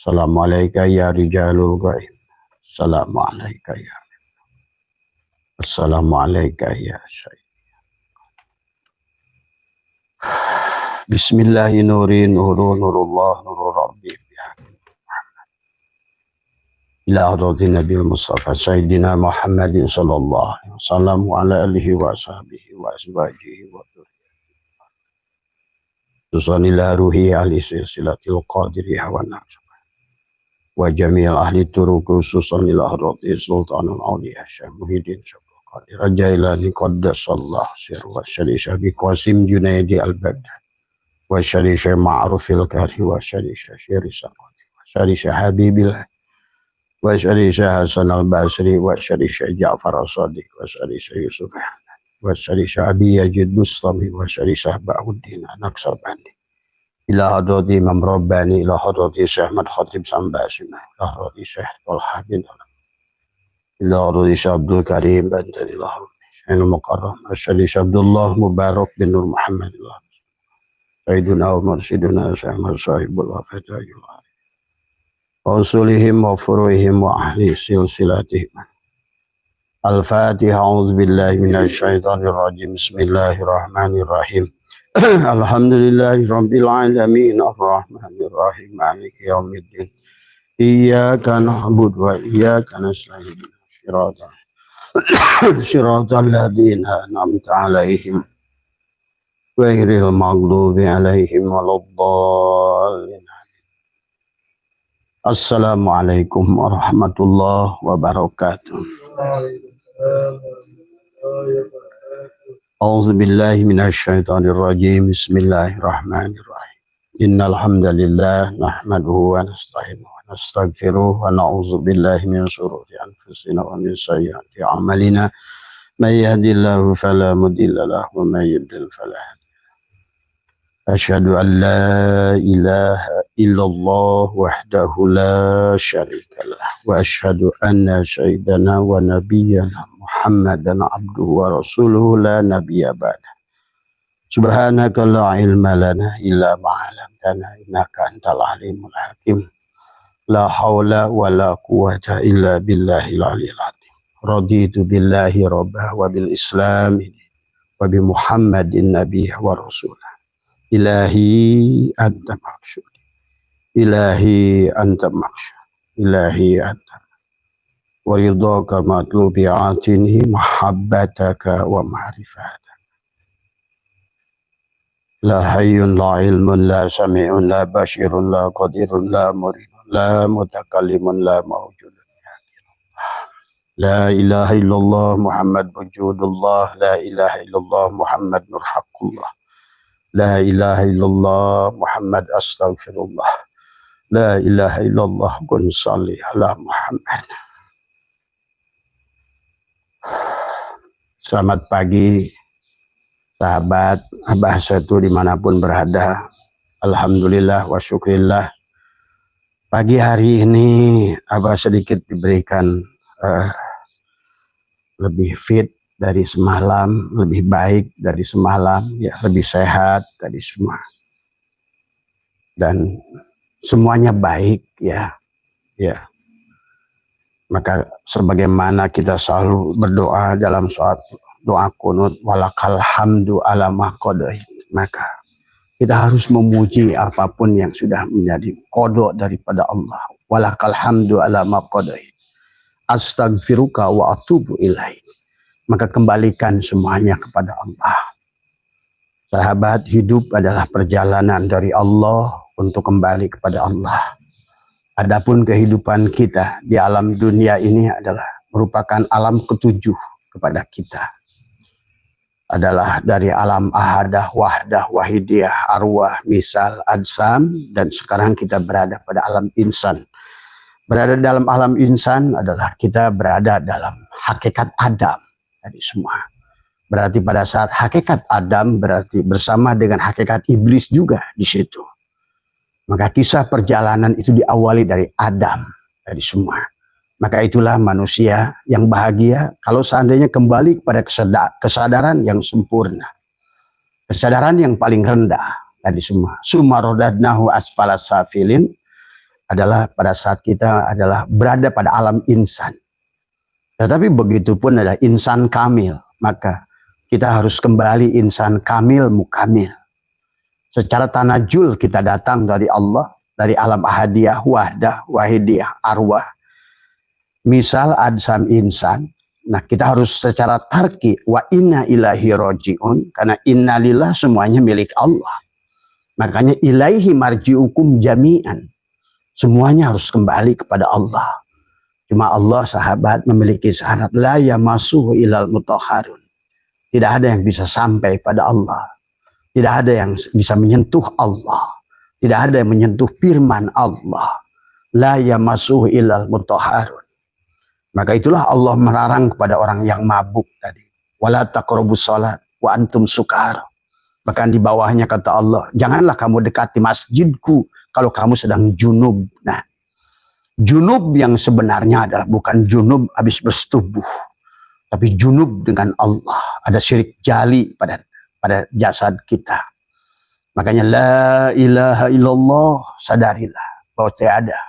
Assalamualaikum ya rijalul ghaib. Assalamualaikum ya. Assalamualaikum ya syekh. Bismillahirrahmanirrahim. Nurullah nurul rabbi. Ila hadratin Nabi Mustafa Sayyidina Muhammadin sallallahu alaihi wasallam wa ala alihi wa sahbihi wa azwajihi wa Tusanillah ruhi ahli silsilatil qadiriyah wa naqsah wa jami'al ahli turuq khususan ila hadrati sultanul awliya Syekh Muhyiddin Syabul Qadir Jailani qaddasallahu sirra wa syarih bi Qasim Junaidi al-Baghdadi wa syarih Ma'rufil Kari wa syarih Syekh Saqati wa syarih Habibillah wa syarih Hasan al-Basri wa syarih Ja'far as-Sadiq wa syarih Yusuf wa syarih Abi Yazid Bustami wa syarih Ba'uddin An-Naqsabandi ila hadrati Imam Rabbani ila hadrati Syekh Ahmad Khatib Sambasin ila hadrati Syekh Talha bin ila hadrati Syekh Abdul Karim Bantani ila hadrati Syekh Muqarram syarih Abdullah Mubarak bin Nur Muhammad ila Sayyiduna wa Mursiduna Syekh Ahmad Sahibul Wafatayul Ausulihim wa furuhim wa ahli silsilatihim. Al-Fatiha. A'udzubillahi minasyaitonir rajim. Bismillahirrahmanirrahim. Alhamdulillahi rabbil alamin arrahmanir rahim maliki yaumiddin. Iyyaka na'budu wa iyyaka nasta'in. Shiratal ladzina an'amta 'alaihim ghairil maghdubi 'alaihim waladdallin. Assalamualaikum warahmatullahi wabarakatuh. A'udzubillahi minasyaitonir rajim. Bismillahirrahmanirrahim. Innal hamdalillah nahmaduhu wa nasta'inuhu wa nastaghfiruh wa na'udzubillahi min shururi anfusina wa min sayyiati a'malina. May yahdihillahu fala mudilla lahu wa may yudlil fala hadiya. Asyhadu an la ilaha illallah wahdahu la syarikalah wa asyhadu anna sayyidana wa nabiyyana Muhammadan abduhu wa rasuluhu la nabiyya ba'da. Subhanaka la ilma lana illa ma 'allamtana innaka antal alimul hakim. La haula wa la quwwata illa billahil aliyyil azim. Raditu billahi rabbah wa bil islam wa bi Muhammadin nabiyya wa rasulah. Ilahi anta maksud, ilahi anta maksud, ilahi anta wa ridhaka matlubi atini mahabbataka wa ma'rifataka. La hayyun la ilmun la sami'un la bashirun la qadirun la muridun la mutakallimun la mawjudun. La ilaha illallah Muhammad wujudullah, la ilaha illallah Muhammad nur haqqullah. La ilaha illallah Muhammad astaghfirullah. La ilaha illallah kun salli ala Muhammad. Selamat pagi sahabat Abah Satu dimanapun berada. Alhamdulillah wa syukrillah. Pagi hari ini Abah sedikit diberikan lebih fit dari semalam, lebih baik dari semalam, ya lebih sehat dari semua, dan semuanya baik, ya. Maka sebagaimana kita selalu berdoa dalam suatu doa kunut, walakal hamdu ala ma qadait, maka kita harus memuji apapun yang sudah menjadi qada daripada Allah. Walakal hamdu ala ma qadait, astaghfiruka wa atubu ilaik. Maka kembalikan semuanya kepada Allah. Sahabat, hidup adalah perjalanan dari Allah untuk kembali kepada Allah. Adapun kehidupan kita di alam dunia ini adalah merupakan alam ketujuh kepada kita. Adalah dari alam ahadah, wahdah, wahidiyah, arwah, misal, adsam, dan sekarang kita berada pada alam insan. Berada dalam alam insan adalah kita berada dalam hakikat Adam. Dari semua. Berarti pada saat hakikat Adam berarti bersama dengan hakikat iblis juga di situ. Maka kisah perjalanan itu diawali dari Adam, dari semua. Maka itulah manusia yang bahagia kalau seandainya kembali kepada kesadaran yang sempurna. Kesadaran yang paling rendah dari semua. Summa radadnahu asfala safilin. adalah pada saat kita adalah berada pada alam insan. Tetapi begitu pun adalah insan kamil, maka kita harus kembali insan kamil mukamil. Secara tanajul kita datang dari Allah, dari alam ahadiyah, wahdah, wahidiyah, arwah. Misal adsam insan, nah kita harus secara tarki, wa inna ilahi roji'un, karena innalillah semuanya milik Allah. Makanya ilaihi marji'ukum jami'an. Semuanya harus kembali kepada Allah. Cuma Allah sahabat memiliki syarat la yamassuhu ilal mutahharun. Tidak ada yang bisa sampai pada Allah. Tidak ada yang bisa menyentuh Allah. Tidak ada yang menyentuh firman Allah. La yamassuhu ilal mutahharun. Maka itulah Allah melarang kepada orang yang mabuk tadi. Wala taqrabus shalat wa antum sukara. Bahkan di bawahnya kata Allah, janganlah kamu dekati masjidku kalau kamu sedang junub. Nah, junub yang sebenarnya adalah bukan junub habis bersetubuh, tapi junub dengan Allah. Ada syirik jali pada jasad kita. Makanya la ilaha illallah, sadarilah bahwa tiada.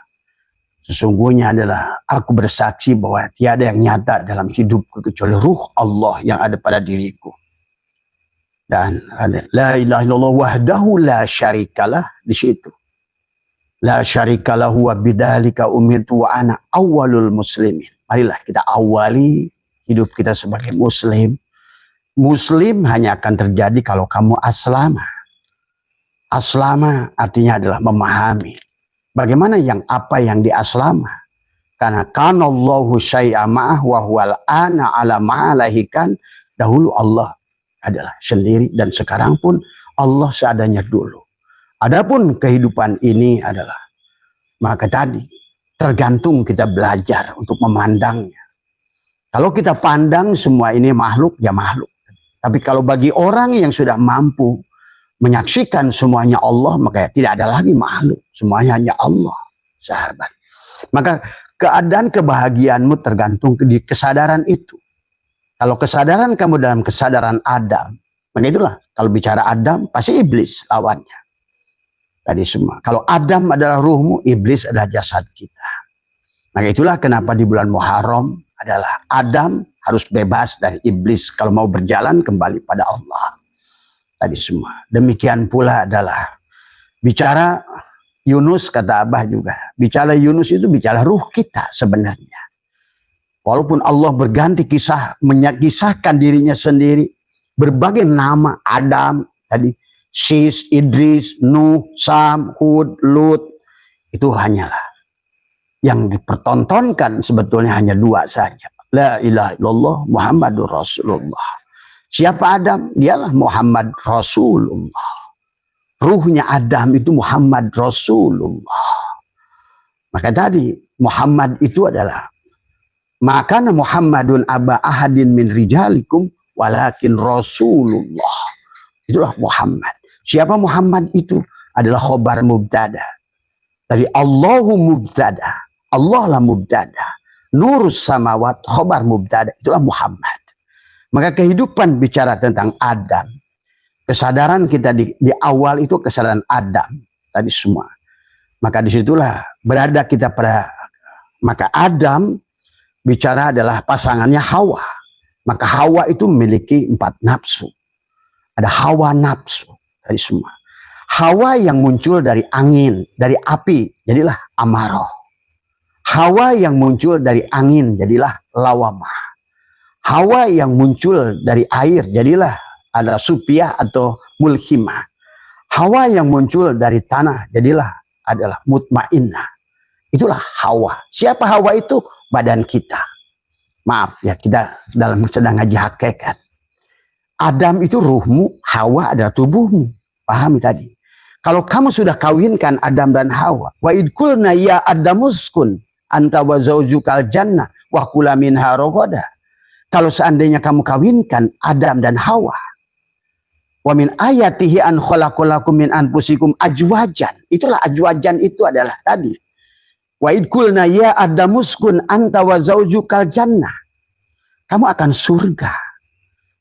Sesungguhnya adalah aku bersaksi bahwa tiada yang nyata dalam hidupku kecuali ruh Allah yang ada pada diriku. Dan ada la ilaha illallah wahdahu la syarikalah di situ. La syarikalah wa bidzalika umirtu wa ana awwalul muslimin. Marilah kita awali hidup kita sebagai muslim. Muslim hanya akan terjadi kalau kamu aslama. Aslama artinya adalah memahami. Bagaimana apa yang diaslama? Karena kanallahu syai'a ma'ah wa huwal ana ala ma'alahikan. Dahulu Allah adalah sendiri dan sekarang pun Allah seadanya dulu. Adapun kehidupan ini adalah, maka tadi tergantung kita belajar untuk memandangnya. Kalau kita pandang semua ini makhluk, ya makhluk. Tapi kalau bagi orang yang sudah mampu menyaksikan semuanya Allah, maka tidak ada lagi makhluk. Semuanya hanya Allah, sahabat. Maka keadaan kebahagiaanmu tergantung di kesadaran itu. Kalau kesadaran kamu dalam kesadaran Adam, maka itulah kalau bicara Adam pasti iblis lawannya. Tadi semua. Kalau Adam adalah ruhmu, iblis adalah jasad kita. Maka itulah kenapa di bulan Muharram adalah Adam harus bebas dari iblis kalau mau berjalan kembali pada Allah. Tadi semua. Demikian pula adalah bicara Yunus, kata Abah juga. Bicara Yunus itu bicara ruh kita sebenarnya. Walaupun Allah berganti menyakisahkan dirinya sendiri. Berbagai nama Adam, tadi Sis, Idris, Nuh, Sam, Hud, Lut. Itu hanyalah. Yang dipertontonkan sebetulnya hanya dua saja. La ilaha illallah Muhammadur Rasulullah. Siapa Adam? Dialah Muhammad Rasulullah. Ruhnya Adam itu Muhammad Rasulullah. Maka tadi Muhammad itu adalah maka Muhammadun aba ahadin min rijalikum walakin Rasulullah. Itulah Muhammad. Siapa Muhammad itu? Adalah khobar mubtada. Dari Allahu mubtada. Allah lah mubtada. Nurus samawat khobar mubtada. Itulah Muhammad. Maka kehidupan bicara tentang Adam. Kesadaran kita di awal itu kesadaran Adam. Tadi semua. Maka disitulah berada kita pada. Maka Adam bicara adalah pasangannya Hawa. Maka Hawa itu memiliki 4 nafsu. Ada hawa nafsu. Dari semua. Hawa yang muncul dari angin. Dari api. Jadilah amarah. Hawa yang muncul dari angin. Jadilah lawamah. Hawa yang muncul dari air. Jadilah ada supiah atau mulhimah. Hawa yang muncul dari tanah. Jadilah adalah mutmainnah. Itulah Hawa. Siapa Hawa itu? Badan kita. Maaf ya, kita sedang ngaji hakikat. Adam itu ruhmu, Hawa adalah tubuhmu. Pahami tadi. Kalau kamu sudah kawinkan Adam dan Hawa, wa idkulna ya Adamuskun anta wa zaujukal jannah wa kula minha ragadah. Kalau seandainya kamu kawinkan Adam dan Hawa, wa min ayatihi an khalaqalakum min anfusikum ajwajan. Itulah ajwajan itu adalah tadi. Wa idkulna ya Adamuskun anta wa zaujukal jannah. Kamu akan surga.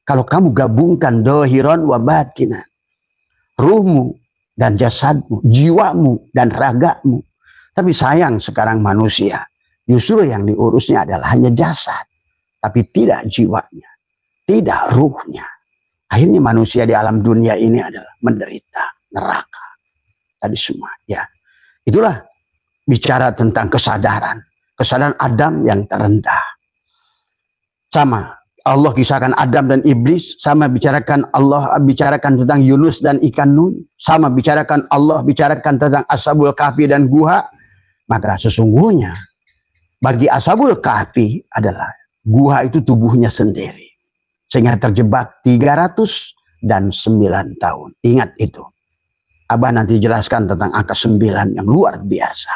Kalau kamu gabungkan dohiron wa batinan. Ruhmu dan jasadmu, jiwamu dan ragamu. Tapi sayang sekarang manusia, justru yang diurusnya adalah hanya jasad, tapi tidak jiwanya, tidak ruhnya. Akhirnya manusia di alam dunia ini adalah menderita neraka. Tadi semua, ya. Itulah bicara tentang kesadaran Adam yang terendah. Sama Allah kisahkan Adam dan iblis, sama bicarakan Allah bicarakan tentang Yunus dan ikan Nun, sama bicarakan Allah bicarakan tentang Ashabul Kahfi dan Guha. Maka sesungguhnya bagi Ashabul Kahfi adalah Guha itu tubuhnya sendiri, sehingga terjebak 309 tahun. Ingat itu. Abah nanti jelaskan tentang angka 9 yang luar biasa.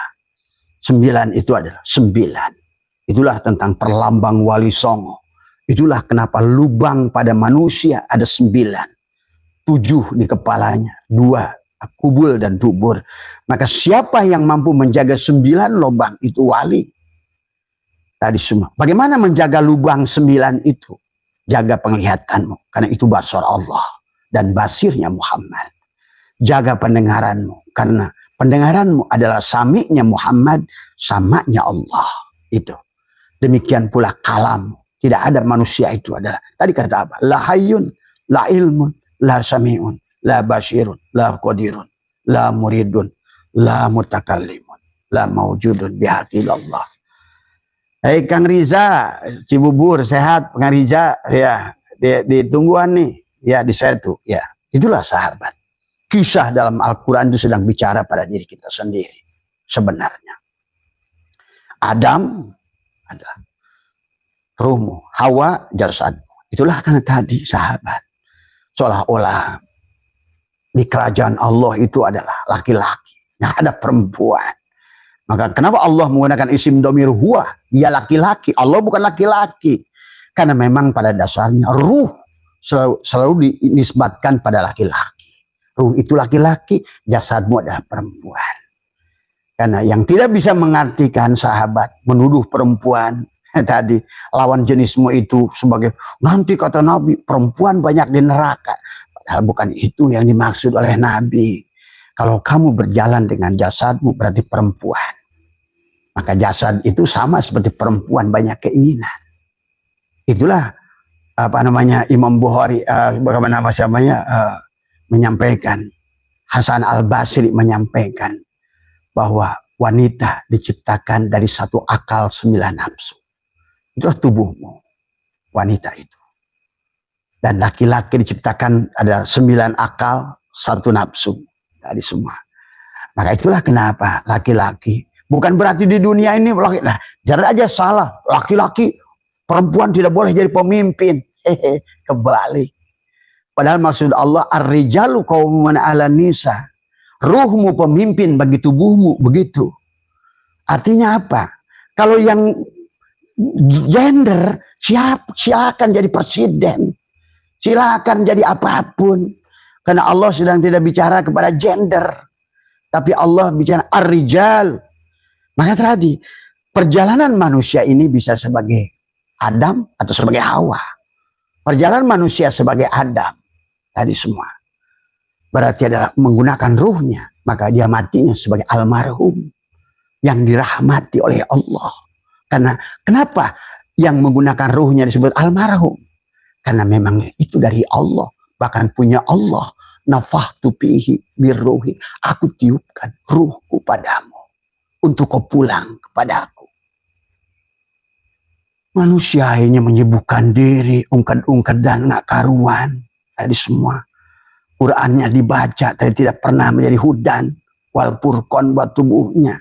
9 itu adalah 9. Itulah tentang perlambang Wali Songo. Itulah kenapa lubang pada manusia ada 9. 7 di kepalanya, 2 kubul dan dubur. Maka siapa yang mampu menjaga 9 lubang itu wali. Tadi semua. Bagaimana menjaga lubang 9 itu? Jaga penglihatanmu, karena itu basar Allah dan basirnya Muhammad. Jaga pendengaranmu, karena pendengaranmu adalah sami'nya Muhammad, sama'nya Allah. Itu. Demikian pula kalammu. Tidak ada manusia itu adalah. Tadi kata apa? La hayyun, la ilmun, la sami'un, la basirun, la qadirun, la muridun, la mutakallimun, la mawjudun bihaqilallah. Hei Kang Riza, Cibubur sehat, Kang Riza, ya di tungguan nih, ya di Setu, ya itulah sahabat. Kisah dalam Al-Quran itu sedang bicara pada diri kita sendiri sebenarnya. Adam adalah ruhmu, Hawa jasadmu. Itulah karena tadi sahabat, seolah-olah di kerajaan Allah itu adalah laki-laki, nggak ada perempuan. Maka kenapa Allah menggunakan isim domir huwa? Dia laki-laki. Allah bukan laki-laki. Karena memang pada dasarnya ruh selalu dinisbatkan pada laki-laki. Ruh itu laki-laki, jasadmu adalah perempuan. Karena yang tidak bisa mengartikan sahabat, menuduh perempuan, tadi lawan jenismu itu sebagai, nanti kata Nabi, perempuan banyak di neraka. Padahal bukan itu yang dimaksud oleh Nabi. Kalau kamu berjalan dengan jasadmu berarti perempuan. Maka jasad itu sama seperti perempuan, banyak keinginan. Itulah apa namanya Imam Bukhari, bagaimana namanya menyampaikan, Hasan Al-Basri menyampaikan bahwa wanita diciptakan dari satu akal 9 nafsu. Itulah tubuhmu, wanita itu. Dan laki-laki diciptakan ada 9 akal, 1 nafsu. Tadi semua. Maka itulah kenapa laki-laki, bukan berarti di dunia ini laki, nah, jangan aja salah, laki-laki perempuan tidak boleh jadi pemimpin. Kebalik. Padahal maksud Allah ar-rijalu qawwamun 'alan nisa. Ruhmu pemimpin bagi tubuhmu, begitu. Artinya apa? Kalau yang gender, silakan jadi presiden. Silakan jadi apapun. Karena Allah sedang tidak bicara kepada gender. Tapi Allah bicara ar-rijal. Maka tadi, perjalanan manusia ini bisa sebagai Adam atau sebagai Hawa. Perjalanan manusia sebagai Adam. Tadi semua. Berarti adalah menggunakan ruhnya. Maka dia matinya sebagai almarhum. Yang dirahmati oleh Allah. Karena kenapa yang menggunakan ruhnya disebut almarhum? Karena memang itu dari Allah. Bahkan punya Allah. Nafahtu fihi birruhi. Aku tiupkan ruhku padamu. Untuk kau pulang kepada aku. Manusia akhirnya menyibukkan diri. Ungkad-ungkad dan gak karuan. Tadi semua. Qurannya dibaca. Tapi tidak pernah menjadi hudan. Wal furqan buat tubuhnya.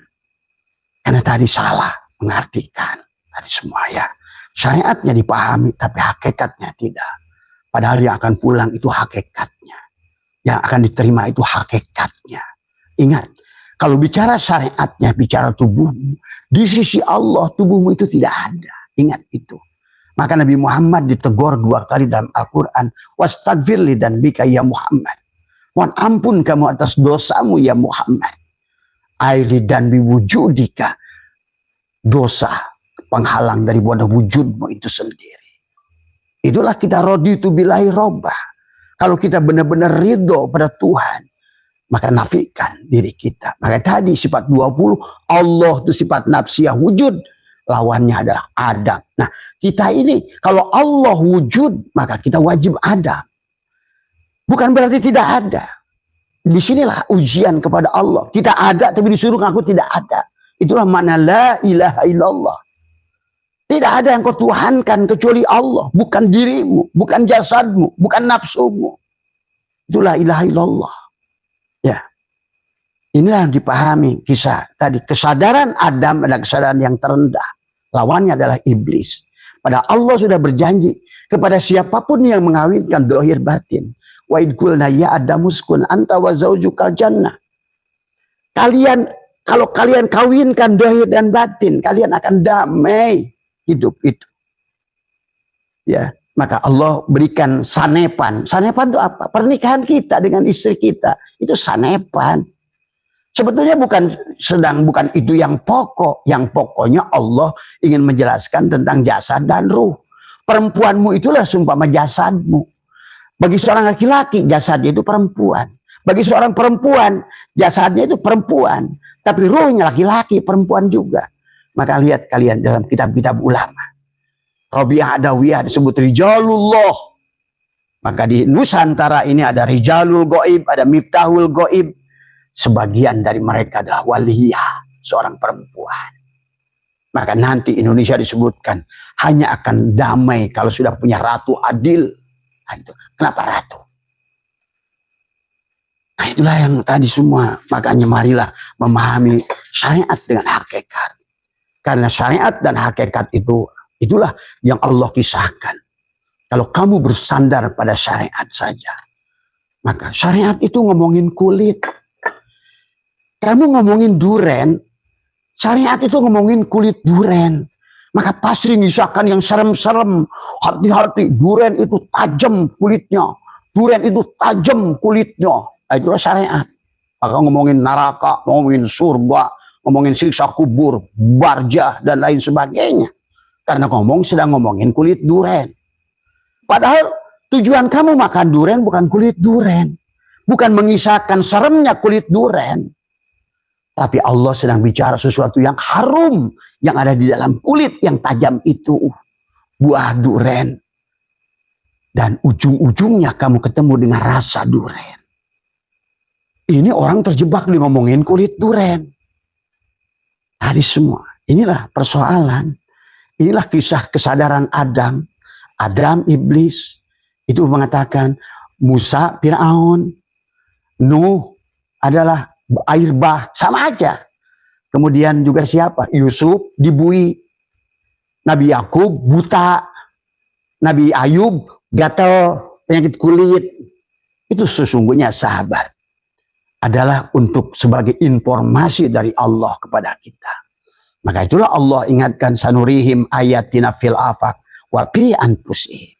Karena tadi salah mengartikan. Tadi semua ya. Syariatnya dipahami. Tapi hakikatnya tidak. Padahal yang akan pulang itu hakikatnya. Yang akan diterima itu hakikatnya. Ingat, kalau bicara syariatnya, bicara tubuhmu, di sisi Allah tubuhmu itu tidak ada. Ingat itu. Maka Nabi Muhammad ditegur 2 kali dalam Al-Quran. Wastagfirli dan bika ya Muhammad. Mohon ampun kamu atas dosamu ya Muhammad. Aili dan biwujudika. Dosa penghalang dari wujudmu itu sendiri. Itulah kita raditu billahi robbah. Kalau kita benar-benar ridho pada Tuhan, maka nafikan diri kita. Maka tadi sifat 20, Allah itu sifat nafsiyah wujud, lawannya adalah adab. Nah, kita ini kalau Allah wujud, maka kita wajib adab. Bukan berarti tidak ada. Disinilah ujian kepada Allah. Kita ada tapi disuruh ngaku tidak ada. Itulah makna la ilaha illallah. Tidak ada yang kau tuhankan kecuali Allah. Bukan dirimu, bukan jasadmu, bukan nafsumu. Itulah ilaha illallah. Ya, inilah yang dipahami kisah tadi. Kesadaran Adam adalah kesadaran yang terendah. Lawannya adalah iblis. Padahal Allah sudah berjanji kepada siapapun yang mengawinkan dohir batin. Wa id qulna ya Adamu uskun anta wa zaujukal jannah. Kalau kalian kawinkan dohir dan batin, kalian akan damai hidup itu. Ya. Maka Allah berikan sanepan. Sanepan itu apa? Pernikahan kita dengan istri kita. Itu sanepan. Sebetulnya bukan itu yang pokok. Yang pokoknya Allah ingin menjelaskan tentang jasad dan ruh. Perempuanmu itulah sumpama jasadmu. Bagi seorang laki-laki, jasadnya itu perempuan. Bagi seorang perempuan, jasadnya itu perempuan. Tapi ruhnya laki-laki, perempuan juga. Maka lihat kalian dalam kitab-kitab ulama. Rabi'ah Adawiyah disebut Rijalullah. Maka di Nusantara ini ada Rijalul Goib, ada Miftahul Goib. Sebagian dari mereka adalah waliyah, seorang perempuan. Maka nanti Indonesia disebutkan hanya akan damai kalau sudah punya ratu adil. Nah, itu. Kenapa ratu? Nah, itulah yang tadi semua. Makanya marilah memahami syariat dengan hakikat. Karena syariat dan hakikat itulah yang Allah kisahkan. Kalau kamu bersandar pada syariat saja, maka syariat itu ngomongin kulit. Kamu ngomongin duren, syariat itu ngomongin kulit duren. Maka pasti ngisahkan yang serem-serem. Hati-hati, duren itu tajam kulitnya. Duren itu tajam kulitnya. Nah, itulah syariat. Maka ngomongin neraka, ngomongin surga, ngomongin siksa kubur, barjah, dan lain sebagainya. Karena sedang ngomongin kulit duren. Padahal tujuan kamu makan duren bukan kulit duren. Bukan mengisahkan seremnya kulit duren. Tapi Allah sedang bicara sesuatu yang harum. Yang ada di dalam kulit yang tajam itu. Buah duren. Dan ujung-ujungnya kamu ketemu dengan rasa duren. Ini orang terjebak di ngomongin kulit duren. Tadi semua. Inilah persoalan. Inilah kisah kesadaran Adam. Adam iblis. Itu mengatakan Musa Fir'aun. Nuh adalah air bah. Sama aja. Kemudian juga siapa? Yusuf dibui. Nabi Yakub buta. Nabi Ayub gatal penyakit kulit. Itu sesungguhnya sahabat. Adalah untuk sebagai informasi dari Allah kepada kita. Maka itulah Allah ingatkan sanurihim ayatina fil afaq wa fi anfusihim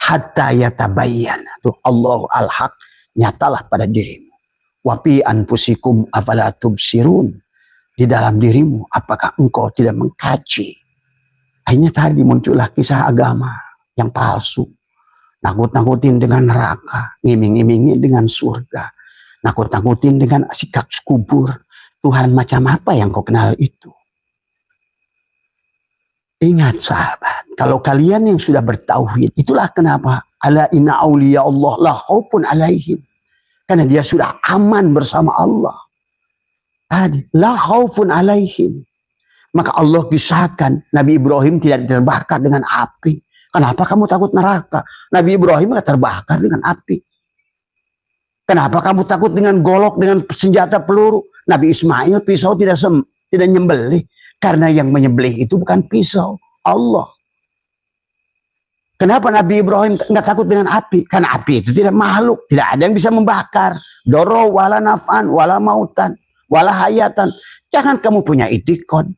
hatta yatabayyana. Tuh Allah al-haq, nyatalah pada dirimu. Wa fi anfusikum afala tubsirun. Di dalam dirimu apakah engkau tidak mengkaji? Akhirnya tadi muncullah kisah agama yang palsu. Nakut-nakutin dengan neraka, ngiming-ngimingi dengan surga. Nakut-nakutin dengan sikap kubur. Tuhan macam apa yang kau kenal itu? Ingat sahabat, kalau kalian yang sudah bertauhid, itulah kenapa ala inna awliya Allah la khaufun alaihim. Karena dia sudah aman bersama Allah. Tadi, la khaufun alaihim. Maka Allah kisahkan Nabi Ibrahim tidak terbakar dengan api. Kenapa kamu takut neraka? Nabi Ibrahim tidak terbakar dengan api. Kenapa kamu takut dengan golok, dengan senjata peluru? Nabi Ismail pisau tidak nyembelih. Karena yang menyembelih itu bukan pisau, Allah. Kenapa Nabi Ibrahim nggak takut dengan api? Karena api itu tidak makhluk, tidak ada yang bisa membakar. Doro wala nafan, wala mautan, wala hayatan. Jangan kamu punya itikad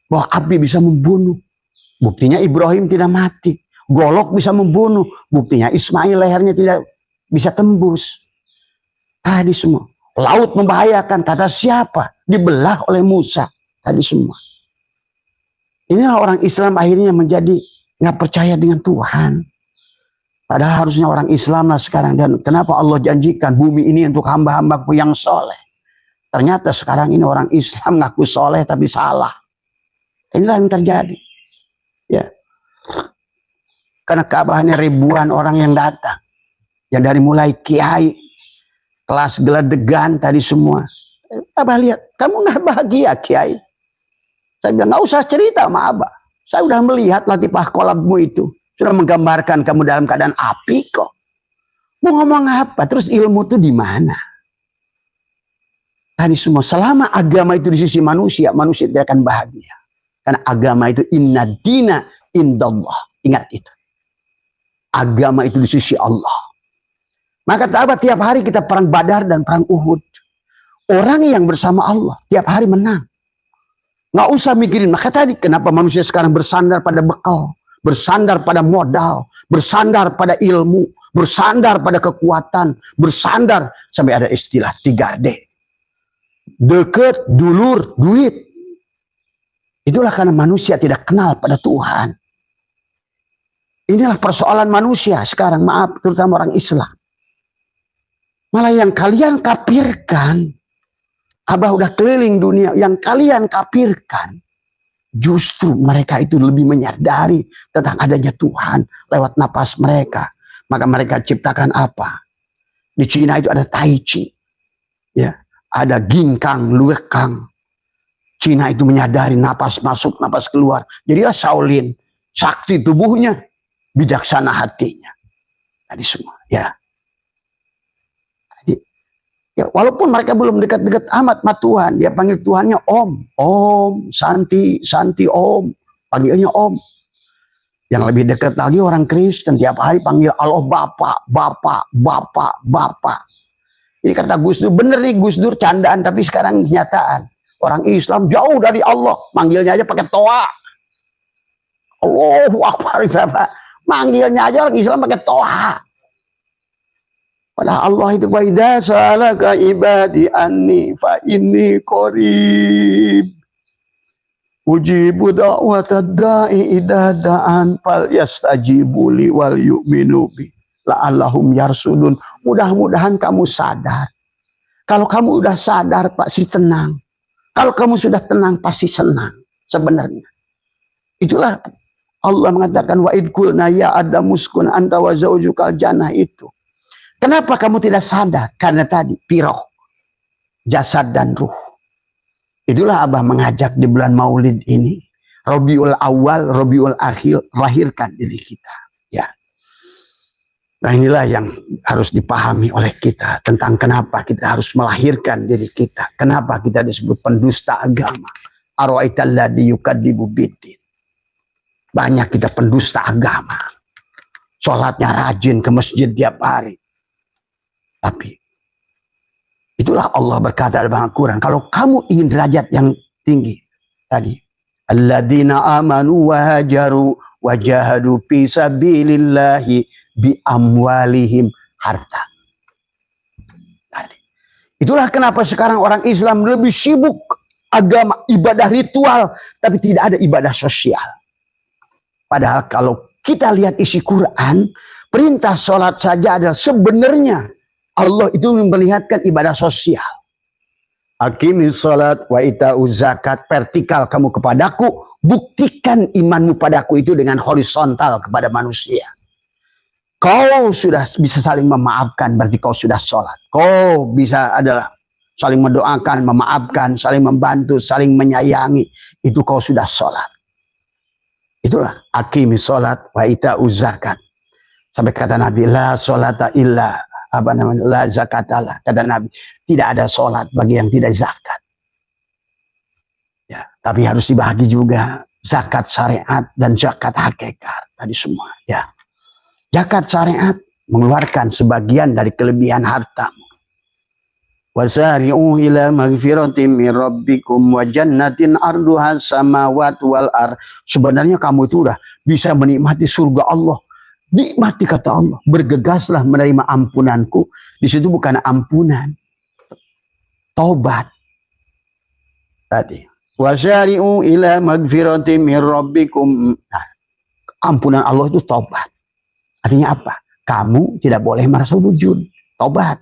bahwa api bisa membunuh. Buktinya Ibrahim tidak mati. Golok bisa membunuh. Buktinya Ismail lehernya tidak bisa tembus. Tadi semua. Laut membahayakan. Kata siapa? Dibelah oleh Musa. Tadi semua. Inilah orang Islam akhirnya menjadi nggak percaya dengan Tuhan. Padahal harusnya orang Islam lah sekarang. Dan kenapa Allah janjikan bumi ini untuk hamba-hambaku yang soleh? Ternyata sekarang ini orang Islam ngaku soleh tapi salah. Inilah yang terjadi. Ya. Karena Ka'bah ini ribuan orang yang datang. Yang dari mulai kiai, kelas geledegan tadi semua. Abah lihat, kamu nggak bahagia kiai? Saya bilang, nggak usah cerita sama Abah. Saya sudah melihat latifah kolabmu itu. Sudah menggambarkan kamu dalam keadaan api kok. Mau ngomong apa? Terus ilmu itu di mana? Tadi semua, selama agama itu di sisi manusia, manusia tidak akan bahagia. Karena agama itu inna dina indallah. Ingat itu. Agama itu di sisi Allah. Maka sahabat, tiap hari kita perang Badar dan perang Uhud. Orang yang bersama Allah tiap hari menang. Nggak usah mikirin. Maka tadi kenapa manusia sekarang bersandar pada bekal, bersandar pada modal, bersandar pada ilmu, bersandar pada kekuatan, bersandar sampai ada istilah 3D. Deket, dulur, duit. Itulah karena manusia tidak kenal pada Tuhan. Inilah persoalan manusia sekarang, maaf, terutama orang Islam. Malah yang kalian kafirkan, Abah udah keliling dunia, yang kalian kafirkan, justru mereka itu lebih menyadari tentang adanya Tuhan lewat napas mereka. Maka mereka ciptakan apa? Di Cina itu ada Tai Chi, ya, ada Ginkang, Luekang. Cina itu menyadari napas masuk, napas keluar. Jadilah Shaolin, sakti tubuhnya, bijaksana hatinya. Tadi semua, ya. Ya, walaupun mereka belum dekat-dekat amat sama Tuhan, dia panggil Tuhannya Om, Om, Santi, Santi Om, panggilnya Om. Yang lebih dekat lagi orang Kristen tiap hari panggil Allah Bapak, Bapak, Bapak, Bapak. Ini kata Gus Dur, bener nih Gus Dur candaan, tapi sekarang kenyataan. Orang Islam jauh dari Allah, manggilnya aja pakai toa. Allahu Akbar, Bapak. Manggilnya aja orang Islam pakai toa. Padahal Allah itu wa idza salaka ibadi anni fa inni qarib ujibu da'watad da'i idza da'an fal yastajibu li wal yu'minu bi la'allahum yarsudun. Mudah-mudahan kamu sadar. Kalau kamu udah sadar pasti tenang. Kalau kamu sudah tenang pasti senang sebenarnya. Itulah Allah mengatakan wa id qulna ya adamu uskun anta wa zaujukal jannah itu. Kenapa kamu tidak sadar? Karena tadi piroh, jasad dan ruh. Itulah Abah mengajak di bulan Maulid ini, Rabiul Awal, Rabiul Akhir, lahirkan diri kita. Ya. Nah inilah yang harus dipahami oleh kita tentang kenapa kita harus melahirkan diri kita. Kenapa kita disebut pendusta agama. Arwa'aitalladzi yukadzibu biddin. Banyak kita pendusta agama. Sholatnya rajin ke masjid tiap hari. Tapi itulah Allah berkata dalam Al-Quran, kalau kamu ingin derajat yang tinggi tadi, alladzina amanu wa hajaru wa jahadu fi sabilillahi bi amwalihim harta. Tadi. Itulah kenapa sekarang orang Islam lebih sibuk agama, ibadah ritual, tapi tidak ada ibadah sosial. Padahal kalau kita lihat isi Quran, perintah sholat saja adalah sebenarnya Allah itu memperlihatkan ibadah sosial. Aqimis salat wa ita'uz zakat, vertikal kamu kepadaku, buktikan imanmu padaku itu dengan horizontal kepada manusia. Kau sudah bisa saling memaafkan, berarti kau sudah sholat. Kau bisa adalah saling mendoakan, memaafkan, saling membantu, saling menyayangi, itu kau sudah sholat. Itulah aqimis salat wa ita'uz zakat. Sampai kata Nabi, la sholata illa la zakatalah, kata Nabi, tidak ada sholat bagi yang tidak zakat. Ya, tapi harus dibagi juga zakat syariat dan zakat hakikat tadi semua. Ya, zakat syariat mengeluarkan sebagian dari kelebihan hartamu. Wasari'u ila magfiratin min rabbikum wa jannatin arduha samawati wal ardh. Sebenarnya kamu itu udah bisa menikmati surga Allah. Nikmati kata Allah, bergegaslah menerima ampunanku. Di situ bukan ampunan, taubat. Tadi, wasari'u ila magfiratin min rabbikum. Nah, ampunan Allah itu taubat. Artinya apa? kamu tidak boleh merasa wujud. Tobat.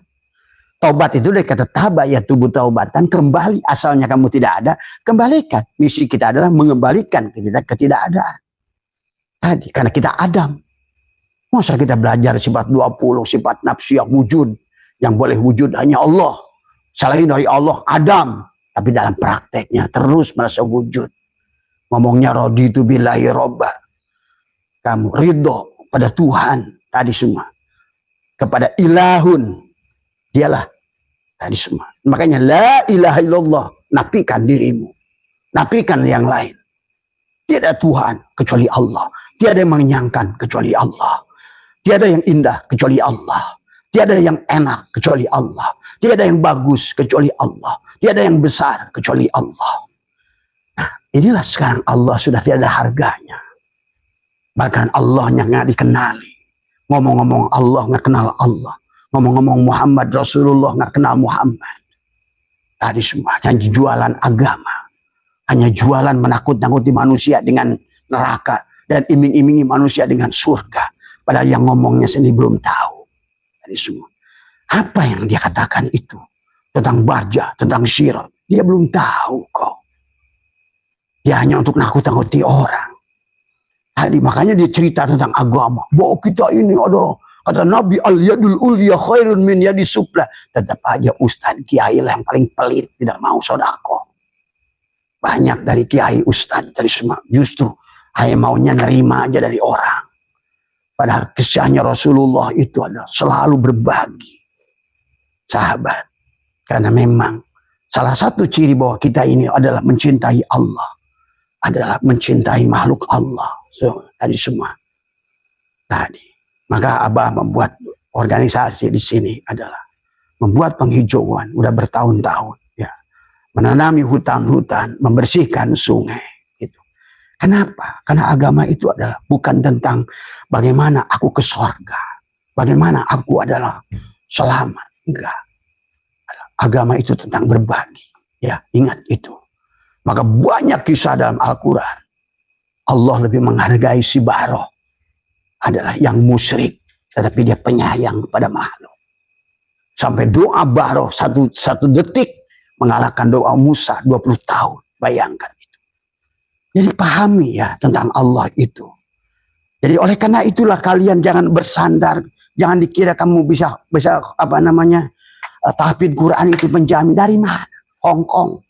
Tobat itu dari kata taba, ya tubuh taubatan, kembali. Asalnya kamu tidak ada, kembalikan. Misi kita adalah mengembalikan kita ketidakadaan. Tadi, karena kita Adam. Masa kita belajar sifat 20, sifat nafsiyah wujud. Yang boleh wujud hanya Allah. Selain dari Allah, Adam. Tapi dalam prakteknya terus merasa wujud. Ngomongnya raditu billahi robba. Kamu ridho pada Tuhan. Tadi semua. Kepada ilahun. Dialah tadi semua. Makanya la ilaha illallah, nafikan dirimu, nafikan yang lain. Tiada Tuhan kecuali Allah, tiada yang mengenyangkan kecuali Allah, tiada yang indah kecuali Allah, tiada yang enak kecuali Allah, tiada yang bagus kecuali Allah, tiada yang besar kecuali Allah. Nah, inilah sekarang Allah sudah tiada harganya. Bahkan Allahnya nggak dikenali. Ngomong-ngomong Allah nggak kenal Allah. Ngomong-ngomong Muhammad Rasulullah nggak kenal Muhammad. Tadi semua hanya jualan agama, hanya jualan menakut-nakuti manusia dengan neraka dan iming-imingi manusia dengan surga. Padahal yang ngomongnya sendiri belum tahu. Tadi semua apa yang dia katakan itu tentang barja, tentang syirat, dia belum tahu kok. Dia hanya untuk nakut-nakuti orang. Tadi makanya dia cerita tentang agama. Bahwa kita ini adalah, kata Nabi, al-yadul ulya khairun min yadi supla. Tetap aja ustadz kiai lah yang paling pelit, tidak mau sodako. Banyak dari kiai ustadz dari semua justru hanya maunya nerima aja dari orang. Padahal kisahnya Rasulullah itu adalah selalu berbagi. Sahabat. Karena memang salah satu ciri bahwa kita ini adalah mencintai Allah. Adalah mencintai makhluk Allah. So, tadi semua. Tadi. Maka Abah membuat organisasi di sini adalah membuat penghijauan udah bertahun-tahun, ya, menanami hutan-hutan, membersihkan sungai. Gitu. Kenapa? Karena agama itu adalah bukan tentang bagaimana aku ke surga, bagaimana aku adalah selamat. Enggak. Agama itu tentang berbagi. Ya, ingat itu. Maka banyak kisah dalam Al-Quran. Allah lebih menghargai si Baroh adalah yang musyrik, tetapi dia penyayang kepada makhluk. Sampai doa Baroh satu detik mengalahkan doa Musa 20 tahun. Bayangkan itu. Jadi pahami ya tentang Allah itu. Jadi oleh karena itulah kalian jangan bersandar, jangan dikira kamu bisa apa namanya tahfidz Quran itu menjamin. Dari mana? Hong Kong.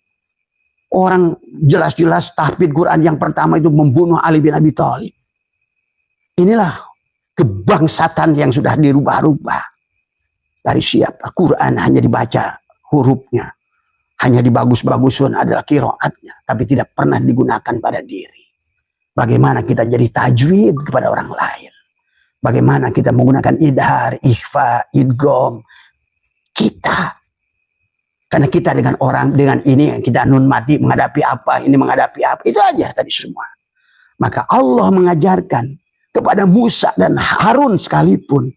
Orang jelas-jelas tahfidz Quran yang pertama itu membunuh Ali bin Abi Thalib. Inilah kebangsatan yang sudah dirubah-rubah. Dari siapa? Quran hanya dibaca hurufnya. Hanya dibagus-bagusun adalah qiraatnya. Tapi tidak pernah digunakan pada diri. Bagaimana kita jadi tajwid kepada orang lain. Bagaimana kita menggunakan idhar, ikhfa, idgham. Kita. Karena kita dengan orang, dengan ini kita nun mati menghadapi apa, ini menghadapi apa. Itu aja tadi semua. Maka Allah mengajarkan kepada Musa dan Harun sekalipun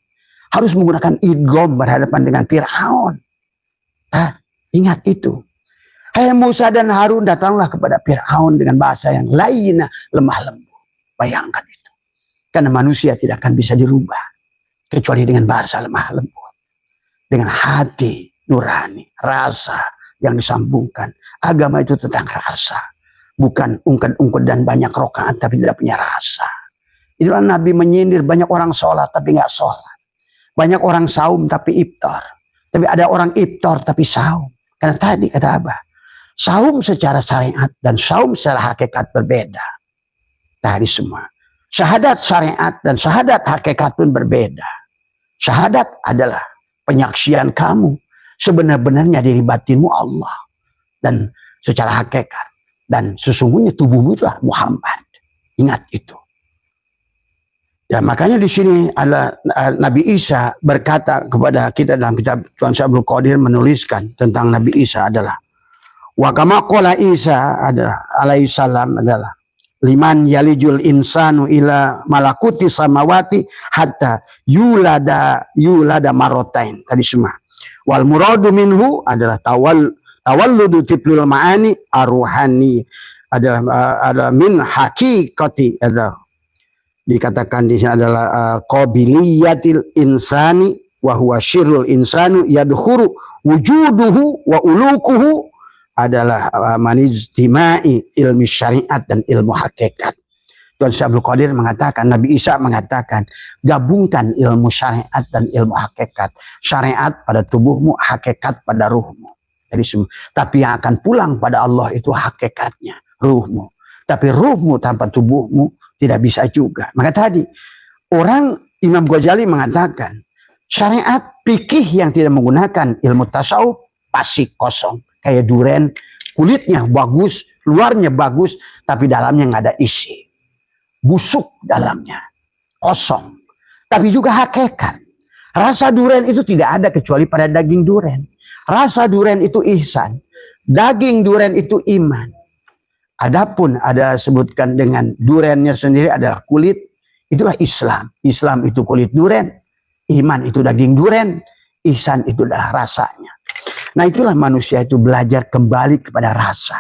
harus menggunakan idgham berhadapan dengan Fir'aun. Nah, ingat itu. Hai Musa dan Harun, datanglah kepada Fir'aun dengan bahasa yang lain, lemah lembut. Bayangkan itu. Karena manusia tidak akan bisa dirubah kecuali dengan bahasa lemah lembut. Dengan hati nurani, rasa yang disambungkan. Agama itu tentang rasa. Bukan ungked-ungked dan banyak rokaat tapi tidak punya rasa. Itulah Nabi menyindir banyak orang sholat tapi nggak sholat. Banyak orang saum tapi iftar. Tapi ada orang iftar tapi saum. Karena tadi kata Abah, saum secara syariat dan saum secara hakikat berbeda. Tadi semua. Syahadat syariat dan syahadat hakikat pun berbeda. Syahadat adalah penyaksian kamu sebenar-benarnya dari batinmu Allah. Dan secara hakikat. Dan sesungguhnya tubuhmu itulah Muhammad. Ingat itu. Ya, makanya di sini ada Nabi Isa berkata kepada kita dalam kitab Tuan Syabul Qadir menuliskan tentang Nabi Isa adalah wa kama qala Isa adalah alaihi salam adalah liman yalijul insanu ila malakuti samawati hatta yulada marotain. Tadi semua. Wal muradu minhu adalah tawalludu tiplul ma'ani aruhani adalah min hakikati adalah dikatakan di sini adalah qabiliyatil insani wa huwa syirrul insanu yadkhuru wujuduhu wa ulukuhu adalah manijtimai ilmi syariat dan ilmu hakikat. Tuan Syekh Abdul Qadir mengatakan, Nabi Isa mengatakan, gabungkan ilmu syariat dan ilmu hakikat. Syariat pada tubuhmu, hakikat pada ruhmu. Jadi, tapi yang akan pulang pada Allah itu hakikatnya, ruhmu. Tapi ruhmu tanpa tubuhmu tidak bisa juga. Maka tadi, orang Imam Ghazali mengatakan, syariat fikih yang tidak menggunakan ilmu tasawuf pasti kosong. Kayak duren, kulitnya bagus, luarnya bagus, tapi dalamnya nggak ada isi. Busuk dalamnya, kosong. Tapi juga hakikat. Rasa duren itu tidak ada kecuali pada daging duren. Rasa duren itu ihsan. Daging duren itu iman. Adapun ada sebutkan dengan durennya sendiri adalah kulit. Itulah Islam. Islam itu kulit duren. Iman itu daging duren. Ihsan itu adalah rasanya. Nah itulah manusia itu belajar kembali kepada rasa.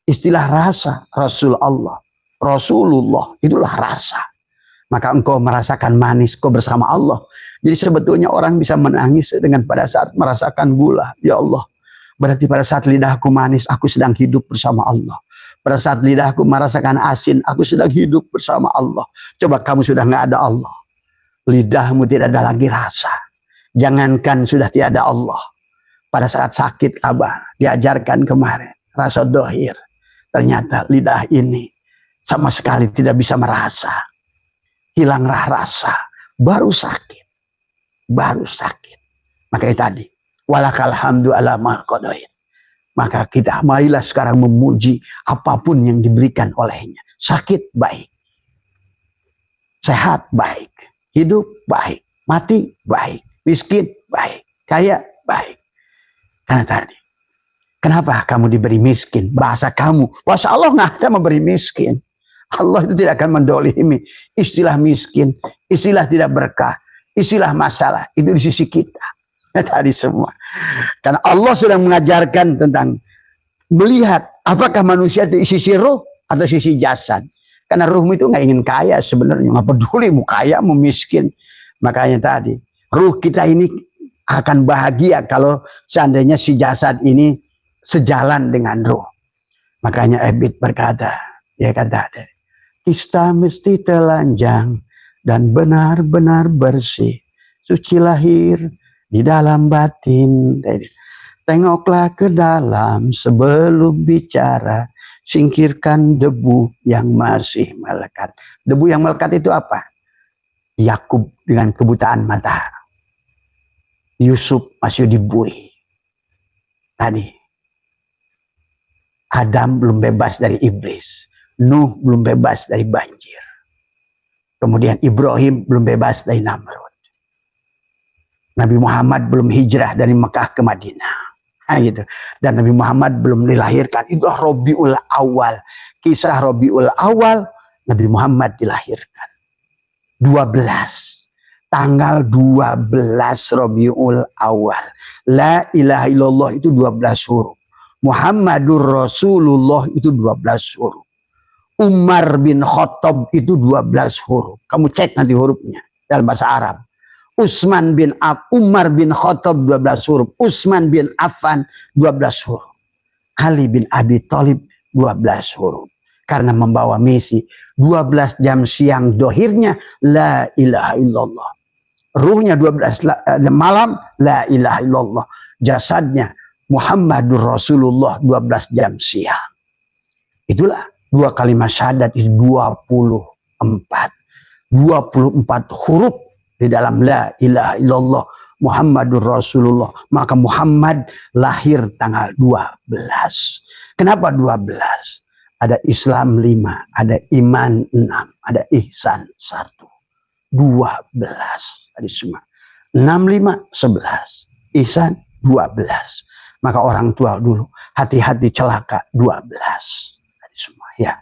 Istilah rasa Rasulullah itulah rasa. Maka engkau merasakan manis, kau bersama Allah. Jadi sebetulnya orang bisa menangis dengan pada saat merasakan gula. Ya Allah, berarti pada saat lidahku manis, aku sedang hidup bersama Allah. Pada saat lidahku merasakan asin, aku sedang hidup bersama Allah. Coba kamu sudah nggak ada Allah, lidahmu tidak ada lagi rasa. Jangankan sudah tiada Allah. Pada saat sakit Abah diajarkan kemarin, rasa dohir. Ternyata lidah ini sama sekali tidak bisa merasa. Hilanglah rasa. Baru sakit. Baru sakit. Makanya tadi. Walakal hamdu ala ma qadain. Maka kita marilah sekarang memuji apapun yang diberikan olehnya. Sakit baik. Sehat baik. Hidup baik. Mati baik. Miskin baik. Kaya baik. Karena tadi. Kenapa kamu diberi miskin? Bahasa kamu. Bahasa Allah nggak ada memberi miskin. Allah itu tidak akan mendolimi. Istilah miskin, istilah tidak berkah, istilah masalah. Itu di sisi kita. Tadi semua. Karena Allah sudah mengajarkan tentang melihat apakah manusia itu sisi roh atau sisi jasad. Karena ruhmu itu nggak ingin kaya sebenarnya. Nggak peduli mau kaya, mau miskin. Makanya tadi, ruh kita ini akan bahagia kalau seandainya si jasad ini sejalan dengan ruh. Makanya Ebit berkata, dia kata, kita mesti telanjang dan benar-benar bersih. Suci lahir di dalam batin. Tengoklah ke dalam sebelum bicara. Singkirkan debu yang masih melekat. Debu yang melekat itu apa? Yakub dengan kebutaan mata. Yusuf masih dibui. Tadi. Adam belum bebas dari iblis. Nuh belum bebas dari banjir. Kemudian Ibrahim belum bebas dari Namrud. Nabi Muhammad belum hijrah dari Mekah ke Madinah. Nah, gitu. Dan Nabi Muhammad belum dilahirkan. Itulah Rabiul Awal. Kisah Rabiul Awal, Nabi Muhammad dilahirkan. 12. Tanggal 12 Rabiul Awal. La ilaha illallah itu 12 huruf. Muhammadur Rasulullah itu 12 huruf. Umar bin Khattab itu 12 huruf. Kamu cek nanti hurufnya dalam bahasa Arab. Umar bin Khattab 12 huruf. Utsman bin Affan 12 huruf. Ali bin Abi Thalib 12 huruf. Karena membawa misi 12 jam siang dohirnya la ilaha illallah. Ruhnya 12 malam la ilaha illallah. Jasadnya Muhammadur Rasulullah 12 jam siang. Itulah dua kalimat syahadat itu 24 huruf di dalam la ilaha illallah Muhammadur Rasulullah. Maka Muhammad lahir tanggal 12. Kenapa 12? Ada Islam 5, ada iman 6, ada ihsan 1. 12 tadi semua. 6, 5, 11. Ihsan 12. Maka orang tua dulu hati-hati celaka 12. Semua ya.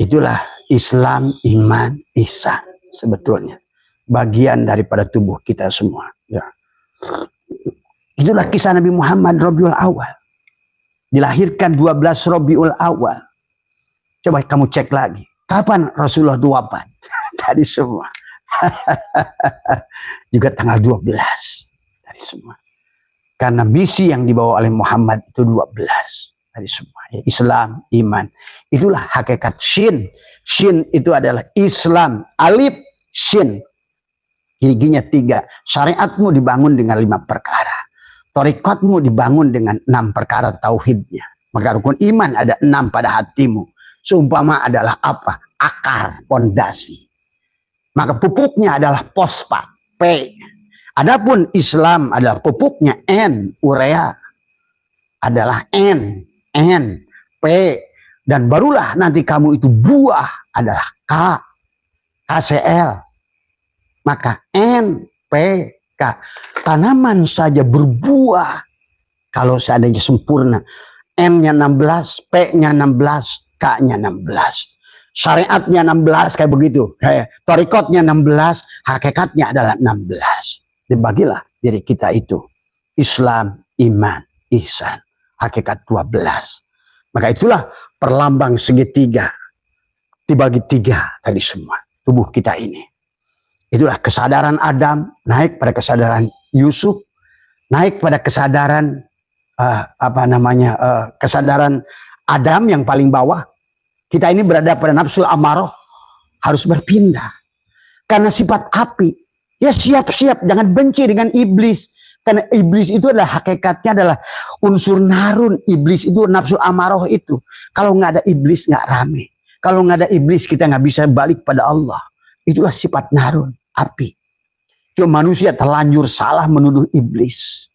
Itulah Islam, iman, ihsan sebetulnya bagian daripada tubuh kita semua ya. Itulah kisah Nabi Muhammad Rabiul Awal. Dilahirkan 12 Rabiul Awal. Coba kamu cek lagi. Kapan Rasulullah itu wafat? tadi semua. Juga tanggal 12 tadi semua. Karena misi yang dibawa oleh Muhammad itu 12 tadi semua. Islam, iman. Itulah hakikat shin. Shin itu adalah Islam. Alif, shin. Giginya 3. Syariatmu dibangun dengan 5 perkara. Torikotmu dibangun dengan 6 perkara tauhidnya. Maka rukun iman ada 6 pada hatimu. Seumpama adalah apa? Akar, pondasi. Maka pupuknya adalah fosfat, P. Adapun Islam adalah pupuknya N, urea. Adalah N, P. Dan barulah nanti kamu itu buah adalah K, KCl. Maka N, P, K. Tanaman saja berbuah kalau seandainya sempurna. N-nya 16, P-nya 16, K-nya 16. Syariatnya 16 kayak begitu. Kayak torikotnya 16, hakikatnya adalah 16. Dibagilah diri kita itu. Islam, iman, ihsan. Hakikat 12. Maka itulah perlambang segitiga. Dibagi 3 tadi semua. Tubuh kita ini. Itulah kesadaran Adam naik pada kesadaran Yusuf, naik pada kesadaran kesadaran Adam yang paling bawah. Kita ini berada pada nafsu amarah, harus berpindah. Karena sifat api, ya siap-siap jangan benci dengan iblis. Karena iblis itu adalah hakikatnya adalah unsur narun. Iblis itu nafsu amarah itu. Kalau nggak ada iblis nggak rame. Kalau nggak ada iblis kita nggak bisa balik pada Allah. Itulah sifat narun, api. Cuma manusia terlanjur salah menuduh iblis.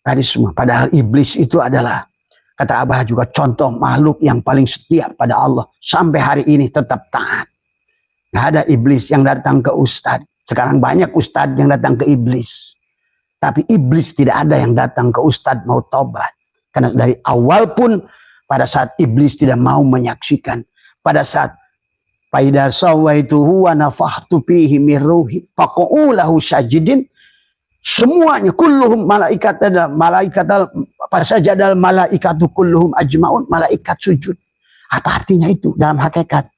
Tadi semua. Padahal iblis itu adalah, kata Abah juga, contoh makhluk yang paling setia pada Allah. Sampai hari ini tetap taat. Nggak ada iblis yang datang ke ustadz. Sekarang banyak ustadz yang datang ke iblis. Tapi iblis tidak ada yang datang ke ustadz mau tobat. Karena dari awal pun pada saat iblis tidak mau menyaksikan. Pada saat Faida sawaituhu wa nafahtu fihi min ruhi faqa'u lahu sajidin. Semuanya kulluhum malaikat sajadal malaikatu kulluhum ajmaun, malaikat sujud. Apa artinya itu dalam hakikat?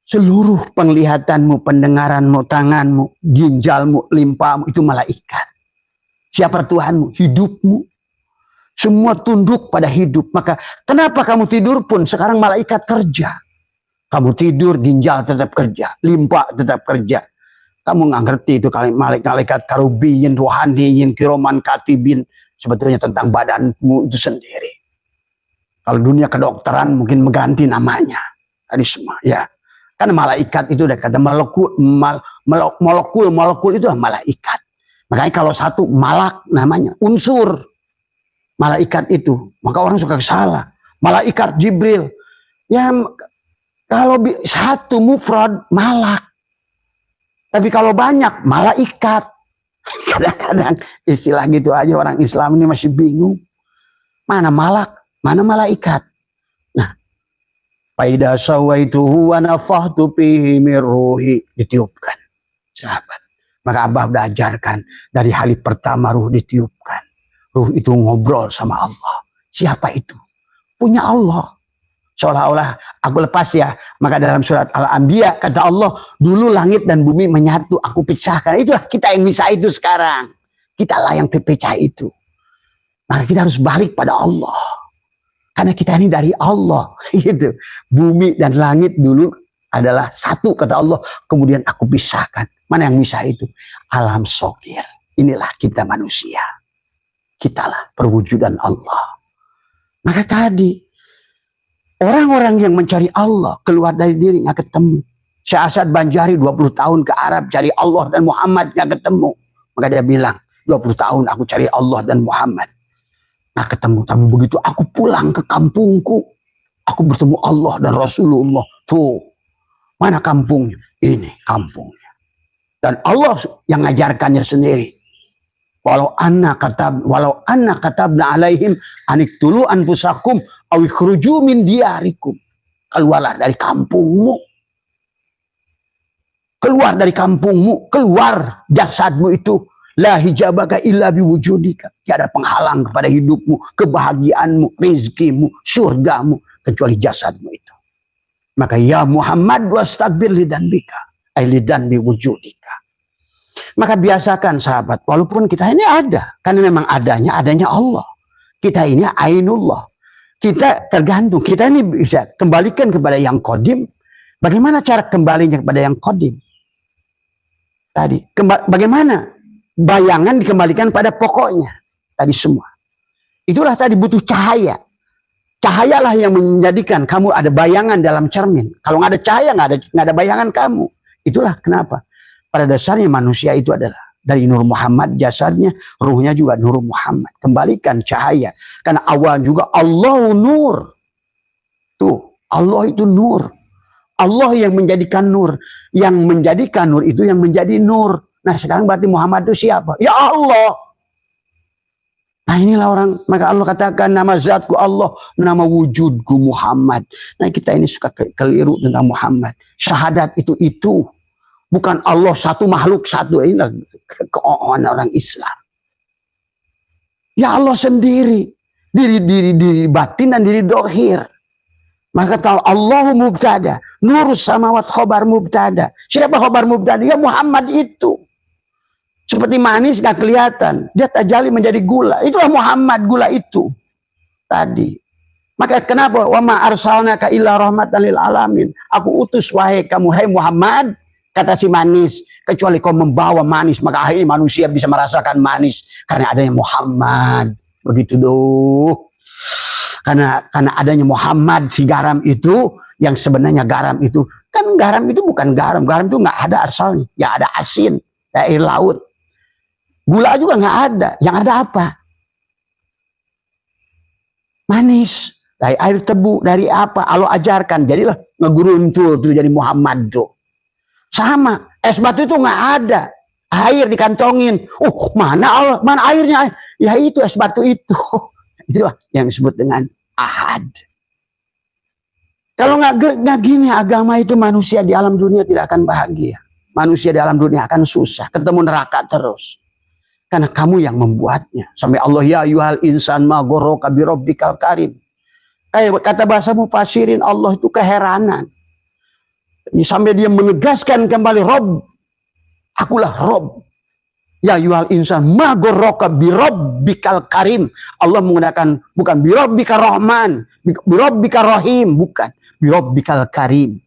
Seluruh penglihatanmu, pendengaranmu, tanganmu, ginjalmu, limpamu itu malaikat. Siapa Tuhanmu? Hidupmu. Semua tunduk pada hidup. Maka kenapa kamu tidur pun sekarang malaikat kerja? Kamu tidur, ginjal tetap kerja, limpa tetap kerja. Kamu nggak ngerti itu malaikat karubiyin, rohaniyin, kiroman katibin. Sebetulnya tentang badanmu itu sendiri. Kalau dunia kedokteran mungkin mengganti namanya. Tadi semua ya. Karena malaikat itu udah kata molekul itu adalah malaikat. Makanya kalau satu malak namanya, unsur malaikat itu. Maka orang suka salah. Malaikat Jibril. Ya kalau satu mufrad malak. Tapi kalau banyak malaikat. Kadang-kadang istilah gitu aja orang Islam ini masih bingung. Mana malak, mana malaikat. Nah, faida sawaituhu wa nafahtu fihi min ruhi, ditiupkan. Sahabat. Maka Abah belajarkan dari hari pertama ruh ditiupkan. Ruh itu ngobrol sama Allah. Siapa itu? Punya Allah. Seolah-olah aku lepas ya. Maka dalam surat Al-Anbiya kata Allah, dulu langit dan bumi menyatu, aku pecahkan. Itulah kita yang bisa itu sekarang. Kitalah yang terpecah itu. Maka kita harus balik pada Allah. Karena kita ini dari Allah. Gitu. Bumi dan langit dulu adalah satu kata Allah. Kemudian aku pisahkan. Mana yang bisa itu? Alam sogir. Inilah kita manusia. Kitalah perwujudan Allah. Maka tadi orang-orang yang mencari Allah keluar dari diri nggak ketemu. Syekh Asad Banjari 20 tahun ke Arab cari Allah dan Muhammad nggak ketemu. Maka dia bilang 20 tahun aku cari Allah dan Muhammad nggak ketemu. Tapi begitu aku pulang ke kampungku, aku bertemu Allah dan Rasulullah. Tuh mana kampungnya? Ini kampungnya. Dan Allah yang ngajarkannya sendiri. Walau anna katabna alaihim aniktulu anfusakum awikhruju min diarikum. Keluarlah dari kampungmu. Keluar dari kampungmu. Keluar jasadmu itu. La hijabaka illa biwujudika. Tidak ada penghalang kepada hidupmu. Kebahagiaanmu. Rizkimu. Surgamu. Kecuali jasadmu itu. Maka ya Muhammad wastagfir li dzambika. ailidan biwujudika. Maka biasakan sahabat, walaupun kita ini ada, karena memang adanya Allah. Kita ini ainullah. Kita tergantung, kita ini bisa kembalikan kepada yang qadim. Bagaimana cara kembalinya kepada yang qadim? Tadi, bagaimana? Bayangan dikembalikan pada pokoknya. Tadi semua. Itulah tadi butuh cahaya. Cahayalah yang menjadikan kamu ada bayangan dalam cermin. Kalau nggak ada cahaya, nggak ada bayangan kamu. Itulah kenapa. Pada dasarnya manusia itu adalah dari Nur Muhammad, jasadnya, ruhnya juga Nur Muhammad. Kembalikan cahaya. Karena awal juga Allah nur. Tuh, Allah itu nur. Allah yang menjadikan nur. Yang menjadikan nur itu yang menjadi nur. Nah sekarang berarti Muhammad itu siapa? Ya Allah. Nah inilah orang, maka Allah katakan nama zatku Allah, nama wujudku Muhammad. Nah kita ini suka keliru tentang Muhammad. Syahadat itu. Bukan Allah satu, makhluk satu. Inilah keoongan orang Islam. Ya Allah sendiri. Diri batin dan diri dohir. Maka tahu Allahu mubtada. Nurus samawat khobar mubtada. Siapa khobar mubtada? Ya Muhammad itu. Seperti manis gak kelihatan. Dia tajali menjadi gula. Itulah Muhammad, gula itu. Tadi. Maka kenapa? Wa ma arsalnaka illa rahmatan lil alamin. Aku utus wahai kamu, hai Muhammad. Kata si manis, kecuali kau membawa manis, maka akhirnya manusia bisa merasakan manis karena adanya Muhammad. Begitu doh. Karena adanya Muhammad, si garam itu, yang sebenarnya garam itu, kan garam itu bukan garam. Garam itu nggak ada asalnya. Yang ada asin, air laut. Gula juga nggak ada. Yang ada apa? Manis. Dari air tebu, dari apa? Allah ajarkan. Jadilah ngeguruntul tuh jadi Muhammad tuh. Sama, es batu itu nggak ada. Air dikantongin. Mana Allah? Mana airnya? Ya itu es batu itu. Itulah yang disebut dengan ahad. Kalau nggak gini agama itu, manusia di alam dunia tidak akan bahagia. Manusia di alam dunia akan susah. Ketemu neraka terus. Karena kamu yang membuatnya. Sampai Allah ya ayyuhal insan ma ghurraka bi rabbikal karim. Kata bahasa mufasirin, Allah itu keheranan. Sampai dia menegaskan kembali Rob, akulah Rob. Ya yuhal insan ma ghurraka bi rabbikal karim. Allah menggunakan bukan bi rabbika rahman, bi rabbika rahim, bukan bi rabbikal karim.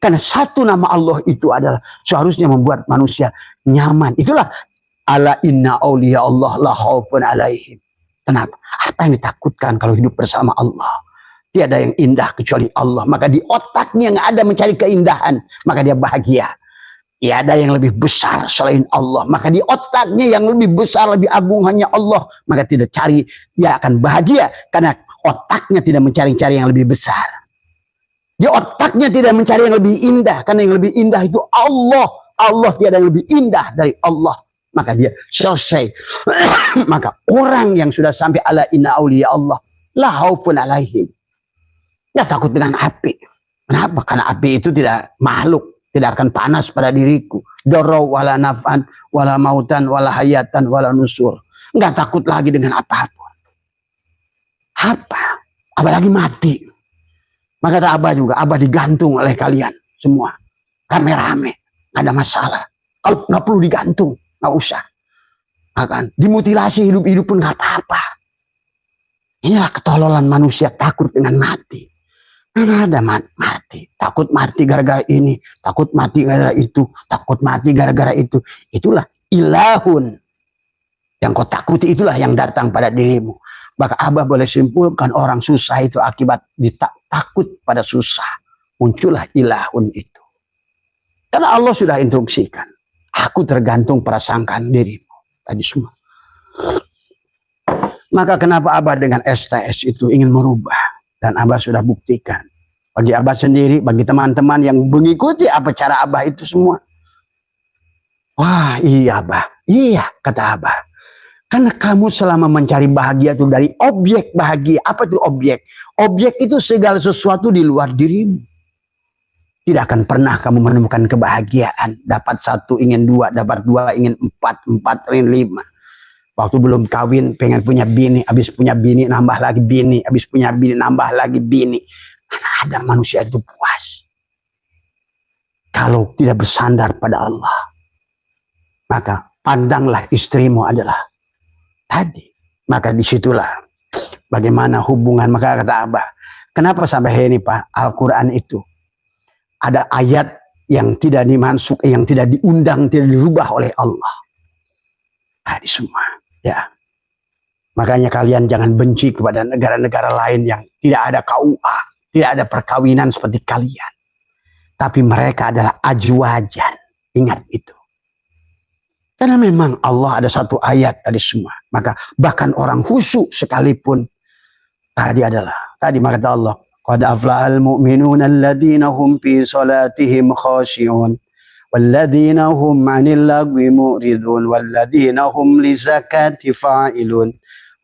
Karena satu nama Allah itu adalah seharusnya membuat manusia nyaman. Itulah ala inna auliya Allah la khaufun alaihim. Kenapa? Apa yang ditakutkan kalau hidup bersama Allah? Tiada yang indah kecuali Allah. Maka di otaknya yang ada mencari keindahan, maka dia bahagia. Tiada yang lebih besar selain Allah. Maka di otaknya yang lebih besar, lebih agung hanya Allah. Maka tidak cari, dia akan bahagia. Karena otaknya tidak mencari-cari yang lebih besar. Di otaknya tidak mencari yang lebih indah. Karena yang lebih indah itu Allah. Allah tiada yang lebih indah dari Allah. Maka dia selesai. Maka orang yang sudah sampai ala inna auliya Allah la khaufun alaihim. Ya takut dengan api. Kenapa? Karena api itu tidak makhluk. Tidak akan panas pada diriku. Darau wala naf'an, wala mautan, wala hayatan, wala nusur. Enggak takut lagi dengan apapun. Apa? Apalagi mati. Maka kata Abah juga, Abah digantung oleh kalian semua. Rame-rame. Nggak ada masalah. Kalau nggak perlu digantung, nggak usah. Akan dimutilasi hidup-hidup pun nggak apa-apa. Inilah ketololan manusia, takut dengan mati. Mana ada mati. Takut mati gara-gara ini. Takut mati gara-gara itu. Takut mati gara-gara itu. Itulah ilahun. Yang kau takuti itulah yang datang pada dirimu. Maka Abah boleh simpulkan orang susah itu akibat takut pada susah. Muncullah ilahun itu. Karena Allah sudah instruksikan. Aku tergantung prasangkaan dirimu. Tadi semua. Maka kenapa Abah dengan STS itu ingin merubah. Dan Abah sudah buktikan. Bagi Abah sendiri, bagi teman-teman yang mengikuti apa cara Abah itu semua. Wah iya Abah. Iya kata Abah. Karena kamu selama mencari bahagia itu dari objek bahagia. Apa itu objek? Objek itu segala sesuatu di luar dirimu. Tidak akan pernah kamu menemukan kebahagiaan. Dapat satu ingin dua, dapat dua ingin empat, empat ingin lima. Waktu belum kawin pengen punya bini, habis punya bini nambah lagi bini, habis punya bini nambah lagi bini. Mana ada manusia itu puas. kalau tidak bersandar pada Allah, maka pandanglah istrimu adalah tadi. Maka disitulah bagaimana hubungan. Maka kata Abah, kenapa sampai ini Pak, Al-Quran itu ada ayat yang tidak dimasuk, yang tidak diundang, tidak dirubah oleh Allah. Tadi semua, ya. Makanya kalian jangan benci kepada negara-negara lain yang tidak ada KUA, tidak ada perkawinan seperti kalian. Tapi mereka adalah ajwajan. Ingat itu. Karena memang Allah ada satu ayat tadi semua. Maka bahkan orang khusyuk sekalipun tadi maka kata Allah, qad aflahal mu'minuna alladhina hum fi salatihim khashi'un walladhina hum 'anil lagwi mu'ridun walladhina hum lizakati fa'ilun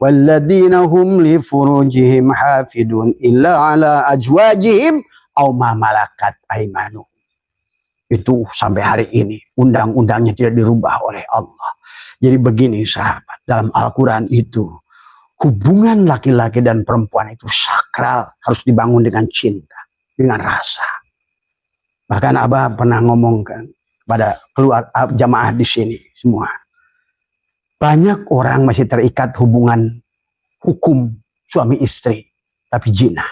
walladhina hum li furujihim hafidun illa 'ala ajwajihim aw ma malakat aymanuhum. Itu sampai hari ini undang-undangnya tidak dirubah oleh Allah. Jadi begini sahabat, dalam Al-Quran itu hubungan laki-laki dan perempuan itu sakral, harus dibangun dengan cinta, dengan rasa. Bahkan Abah pernah ngomongkan pada keluar jamaah di sini semua, banyak orang masih terikat hubungan hukum suami istri, tapi zina.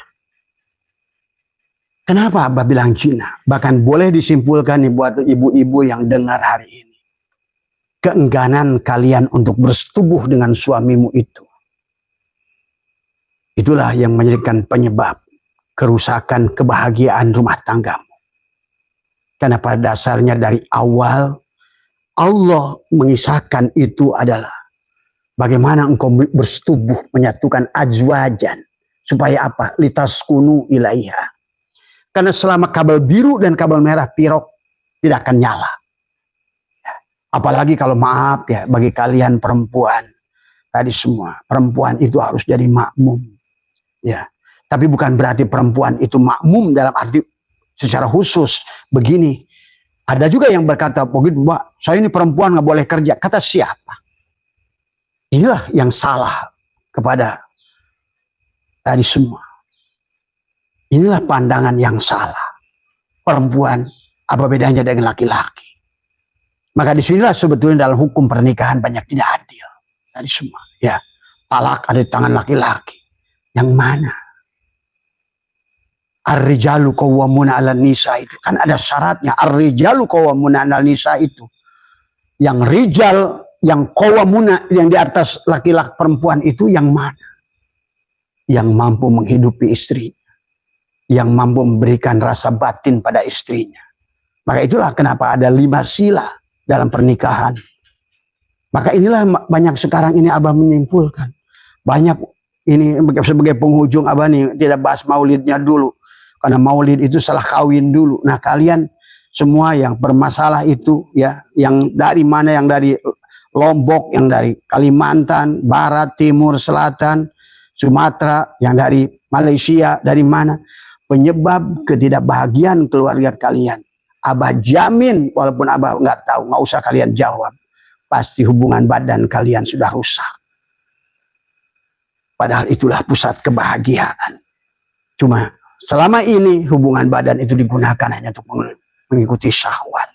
Kenapa Abah bilang zina? Bahkan boleh disimpulkan nih buat ibu-ibu yang dengar hari ini. Keengganan kalian untuk bersetubuh dengan suamimu itu. Itulah yang menjadikan penyebab kerusakan kebahagiaan rumah tanggamu. Karena pada dasarnya dari awal Allah mengisahkan itu adalah bagaimana engkau bersetubuh menyatukan ajwajan. Supaya apa? Litaskunu ilaiha. Karena selama kabel biru dan kabel merah pirok tidak akan nyala. Apalagi kalau maaf ya, bagi kalian perempuan. Tadi semua, perempuan itu harus jadi makmum. Ya, tapi bukan berarti perempuan itu makmum dalam arti secara khusus. Begini, ada juga yang berkata, begitu Mbak, saya ini perempuan nggak boleh kerja. Kata siapa? Inilah yang salah kepada tadi semua. Inilah pandangan yang salah. Perempuan, apa bedanya dengan laki-laki? Maka disinilah sebetulnya dalam hukum pernikahan banyak tidak adil. Tadi semua, ya. Talak ada di tangan laki-laki. Yang mana? Ar-rijalu qawwamuna 'alan nisa itu kan ada syaratnya. Ar-rijalu qawwamuna 'alan nisa itu. Yang rijal, yang qawwamuna, yang di atas laki-laki perempuan itu yang mana? Yang mampu menghidupi istri. Yang mampu memberikan rasa batin pada istrinya. Maka itulah kenapa ada 5 sila dalam pernikahan. Maka inilah banyak sekarang ini Abah menyimpulkan. Banyak ini sebagai penghujung Abah nih tidak bahas maulidnya dulu. Karena maulid itu salah kawin dulu. Nah kalian semua yang bermasalah itu ya, yang dari mana, yang dari Lombok, yang dari Kalimantan, Barat, Timur, Selatan, Sumatera, yang dari Malaysia, dari mana. Penyebab ketidakbahagiaan keluarga kalian. Abah jamin, walaupun Abah nggak tahu, nggak usah kalian jawab. Pasti hubungan badan kalian sudah rusak. Padahal itulah pusat kebahagiaan. Cuma selama ini hubungan badan itu digunakan hanya untuk mengikuti syahwat.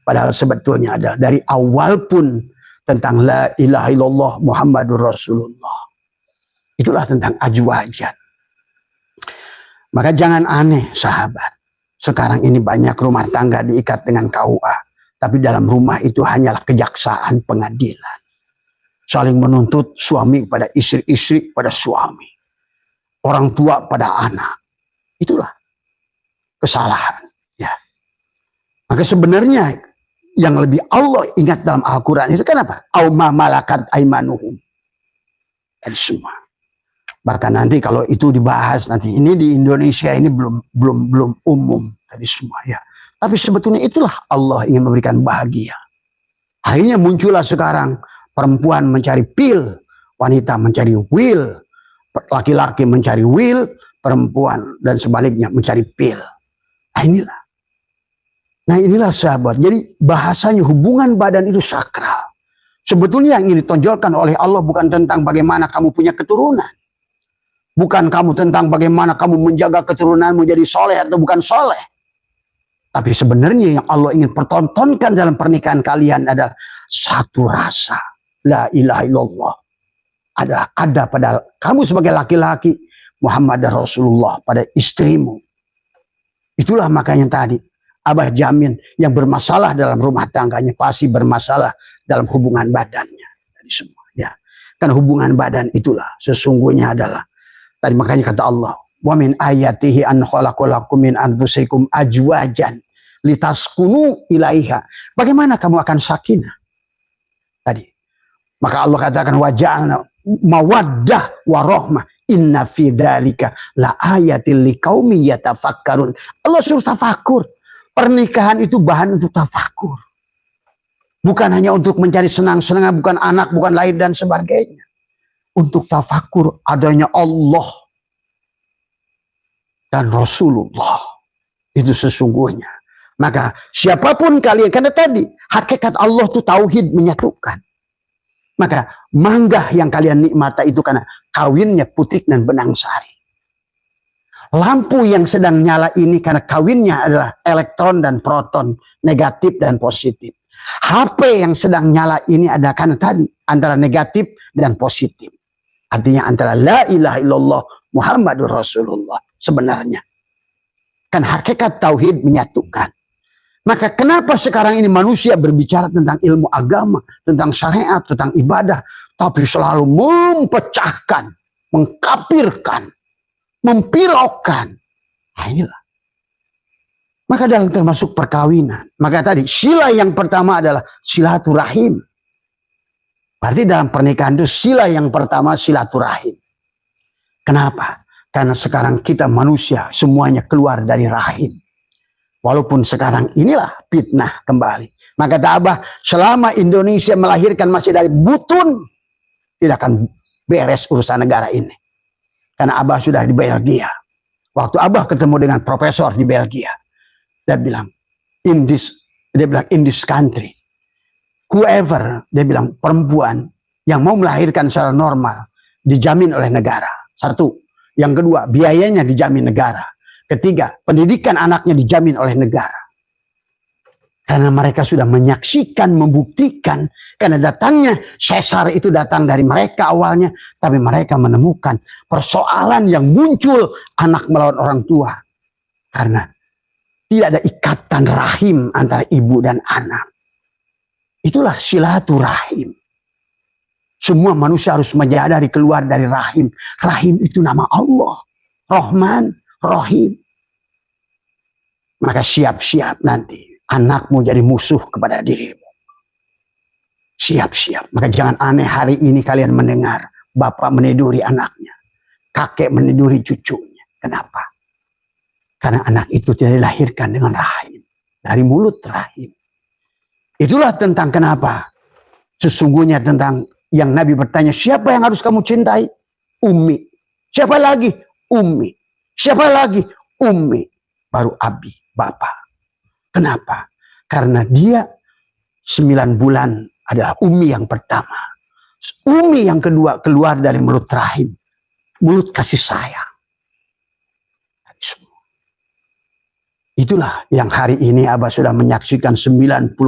Padahal sebetulnya ada dari awal pun tentang la ilaha illallah Muhammadur Rasulullah. Itulah tentang ajwajan. Maka jangan aneh sahabat. Sekarang ini banyak rumah tangga diikat dengan KUA. Tapi dalam rumah itu hanyalah kejaksaan pengadilan. Saling menuntut suami pada istri pada suami. Orang tua pada anak. Itulah kesalahan. Ya. Maka sebenarnya yang lebih Allah ingat dalam Al-Quran itu kan apa? Auma malakat aimanuhum. Dari semua. Bahkan nanti kalau itu dibahas nanti ini di Indonesia ini belum umum tadi semua ya. Tapi sebetulnya itulah Allah ingin memberikan bahagia. Akhirnya muncullah sekarang perempuan mencari pil, wanita mencari will, laki-laki mencari will, perempuan dan sebaliknya mencari pil. Nah inilah sahabat. Jadi bahasanya hubungan badan itu sakral. Sebetulnya yang ingin ditonjolkan oleh Allah bukan tentang bagaimana kamu punya keturunan. Bukan kamu tentang bagaimana kamu menjaga keturunan menjadi soleh atau bukan soleh. Tapi sebenarnya yang Allah ingin pertontonkan dalam pernikahan kalian adalah satu rasa. La ilaha illallah. Ada pada kamu sebagai laki-laki, Muhammad Rasulullah pada istrimu. Itulah makanya tadi Abah jamin yang bermasalah dalam rumah tangganya pasti bermasalah dalam hubungan badannya. Jadi semua ya. Karena hubungan badan itulah sesungguhnya adalah tadi makanya kata Allah, wa min ayatihi an khalaqalakum min anfusikum ajwajan litaskunu ilaiha. Bagaimana kamu akan sakinah? Tadi. Maka Allah katakan waja'alna mawaddah warahmah. Inna fi dzalika la ayatil liqaumin yatafakkarun. Allah suruh tafakur. Pernikahan itu bahan untuk tafakur. Bukan hanya untuk mencari senang-senang, bukan anak, bukan lain dan sebagainya. Untuk tafakur adanya Allah dan Rasulullah. Itu sesungguhnya. Maka siapapun kalian, karena tadi hakikat Allah itu tauhid menyatukan. Maka mangga yang kalian nikmati itu karena kawinnya putik dan benang sari. Lampu yang sedang nyala ini karena kawinnya adalah elektron dan proton, negatif dan positif. HP yang sedang nyala ini ada karena tadi antara negatif dan positif. Artinya antara la ilaha illallah Muhammadur Rasulullah sebenarnya. Kan hakikat tauhid menyatukan. Maka kenapa sekarang ini manusia berbicara tentang ilmu agama, tentang syariat, tentang ibadah, tapi selalu mempecahkan, mengkafirkan, mempilaukan. Nah inilah. Maka dalam termasuk perkawinan. Maka tadi sila yang pertama adalah silaturahim. Berarti dalam pernikahan itu sila yang pertama silaturahim. Kenapa? Karena sekarang kita manusia semuanya keluar dari rahim. Walaupun sekarang inilah fitnah kembali. Maka Abah selama Indonesia melahirkan masih dari butun, tidak akan beres urusan negara ini. Karena Abah sudah di Belgia. Waktu Abah ketemu dengan profesor di Belgia, dia bilang, in this country, whoever, dia bilang perempuan yang mau melahirkan secara normal dijamin oleh negara. Satu. Yang kedua, biayanya dijamin negara. Ketiga, pendidikan anaknya dijamin oleh negara. Karena mereka sudah menyaksikan, membuktikan. Karena datangnya sesar itu datang dari mereka awalnya. Tapi mereka menemukan persoalan yang muncul anak melawan orang tua. Karena tidak ada ikatan rahim antara ibu dan anak. Itulah silaturahim. Semua manusia harus menyadari keluar dari rahim. Rahim itu nama Allah. Rahman, Rahim. Maka siap-siap nanti anakmu jadi musuh kepada dirimu. Siap-siap. Maka jangan aneh hari ini kalian mendengar bapak meniduri anaknya, kakek meniduri cucunya. Kenapa? Karena anak itu tidak dilahirkan dengan rahim, dari mulut rahim. Itulah tentang kenapa sesungguhnya tentang yang Nabi bertanya, siapa yang harus kamu cintai? Ummi. Siapa lagi? Ummi. Siapa lagi? Ummi. Baru abi, bapak. Kenapa? Karena dia 9 bulan adalah Ummi yang pertama. Ummi yang kedua keluar dari mulut rahim. Mulut kasih sayang. Itulah yang hari ini Abah sudah menyaksikan 90%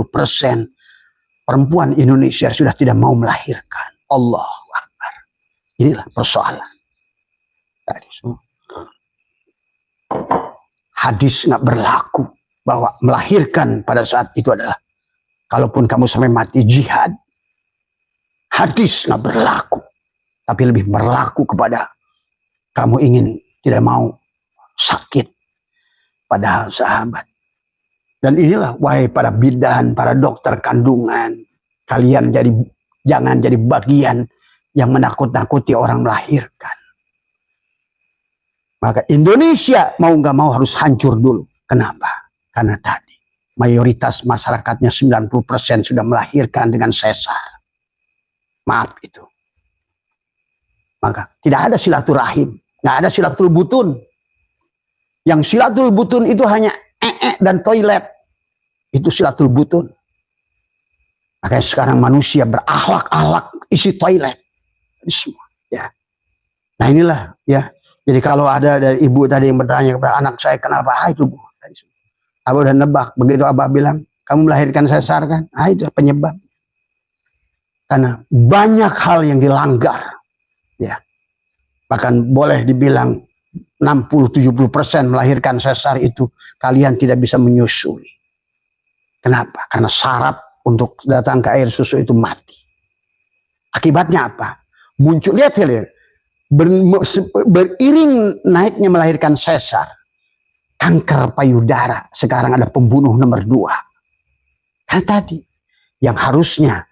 perempuan Indonesia sudah tidak mau melahirkan. Allahu Akbar. Inilah persoalan. Hadis nggak berlaku bahwa melahirkan pada saat itu adalah kalaupun kamu sampai mati jihad. Hadis nggak berlaku, tapi lebih berlaku kepada kamu ingin tidak mau sakit. Padahal sahabat. Dan inilah wahai para bidan, para dokter kandungan, kalian jangan jadi bagian yang menakut-nakuti orang melahirkan. Maka Indonesia mau nggak mau harus hancur dulu. Kenapa? Karena tadi mayoritas masyarakatnya 90% sudah melahirkan dengan sesar. Maaf itu. Maka tidak ada silaturahim, nggak ada silatul butun. Yang silatul butun itu hanya dan toilet. Itu silatul butun. Makanya sekarang manusia berakhlak-akhlak isi toilet. Ini semua. Ya. Nah inilah ya. Jadi kalau ada dari ibu tadi yang bertanya kepada anak saya kenapa itu bu? Abah udah nebak. Begitu Abah bilang, kamu melahirkan sesar kan? Ah, itu penyebab. Karena banyak hal yang dilanggar. Ya. Bahkan boleh dibilang 60-70% melahirkan sesar itu kalian tidak bisa menyusui. Kenapa? Karena syarat untuk datang ke air susu itu mati. Akibatnya apa? Muncul, lihat ya, beriring naiknya melahirkan sesar, kanker payudara sekarang ada pembunuh nomor 2. Kan tadi yang harusnya,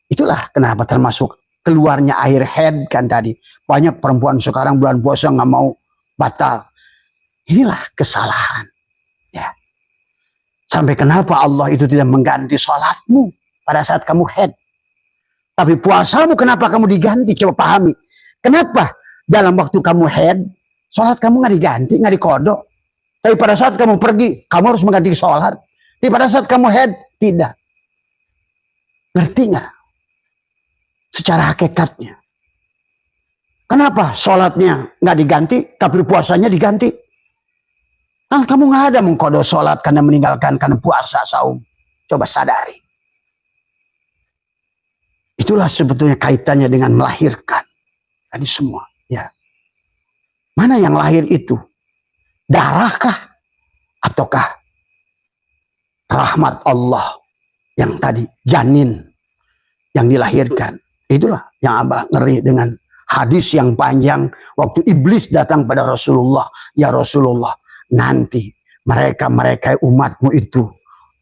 itulah kenapa termasuk keluarnya air head kan tadi. Banyak perempuan sekarang bulan puasa nggak mau batal. Inilah kesalahan. Ya. Sampai kenapa Allah itu tidak mengganti sholatmu pada saat kamu head. Tapi puasamu kenapa kamu diganti? Coba pahami. Kenapa dalam waktu kamu head, sholat kamu nggak diganti, nggak dikodok. Tapi pada saat kamu pergi, kamu harus mengganti sholat. Tapi pada saat kamu head, tidak. Ngerti nggak? Secara hakikatnya. Kenapa sholatnya nggak diganti, tapi puasanya diganti? Kan kamu nggak ada mengkodok sholat karena meninggalkan karena puasa saum. Coba sadari. Itulah sebetulnya kaitannya dengan melahirkan. Tadi semua. Ya. Mana yang lahir itu? Darahkah? Ataukah rahmat Allah yang tadi janin yang dilahirkan? Itulah yang Abah ngeri dengan hadis yang panjang waktu iblis datang pada Rasulullah. Ya Rasulullah, nanti mereka umatmu itu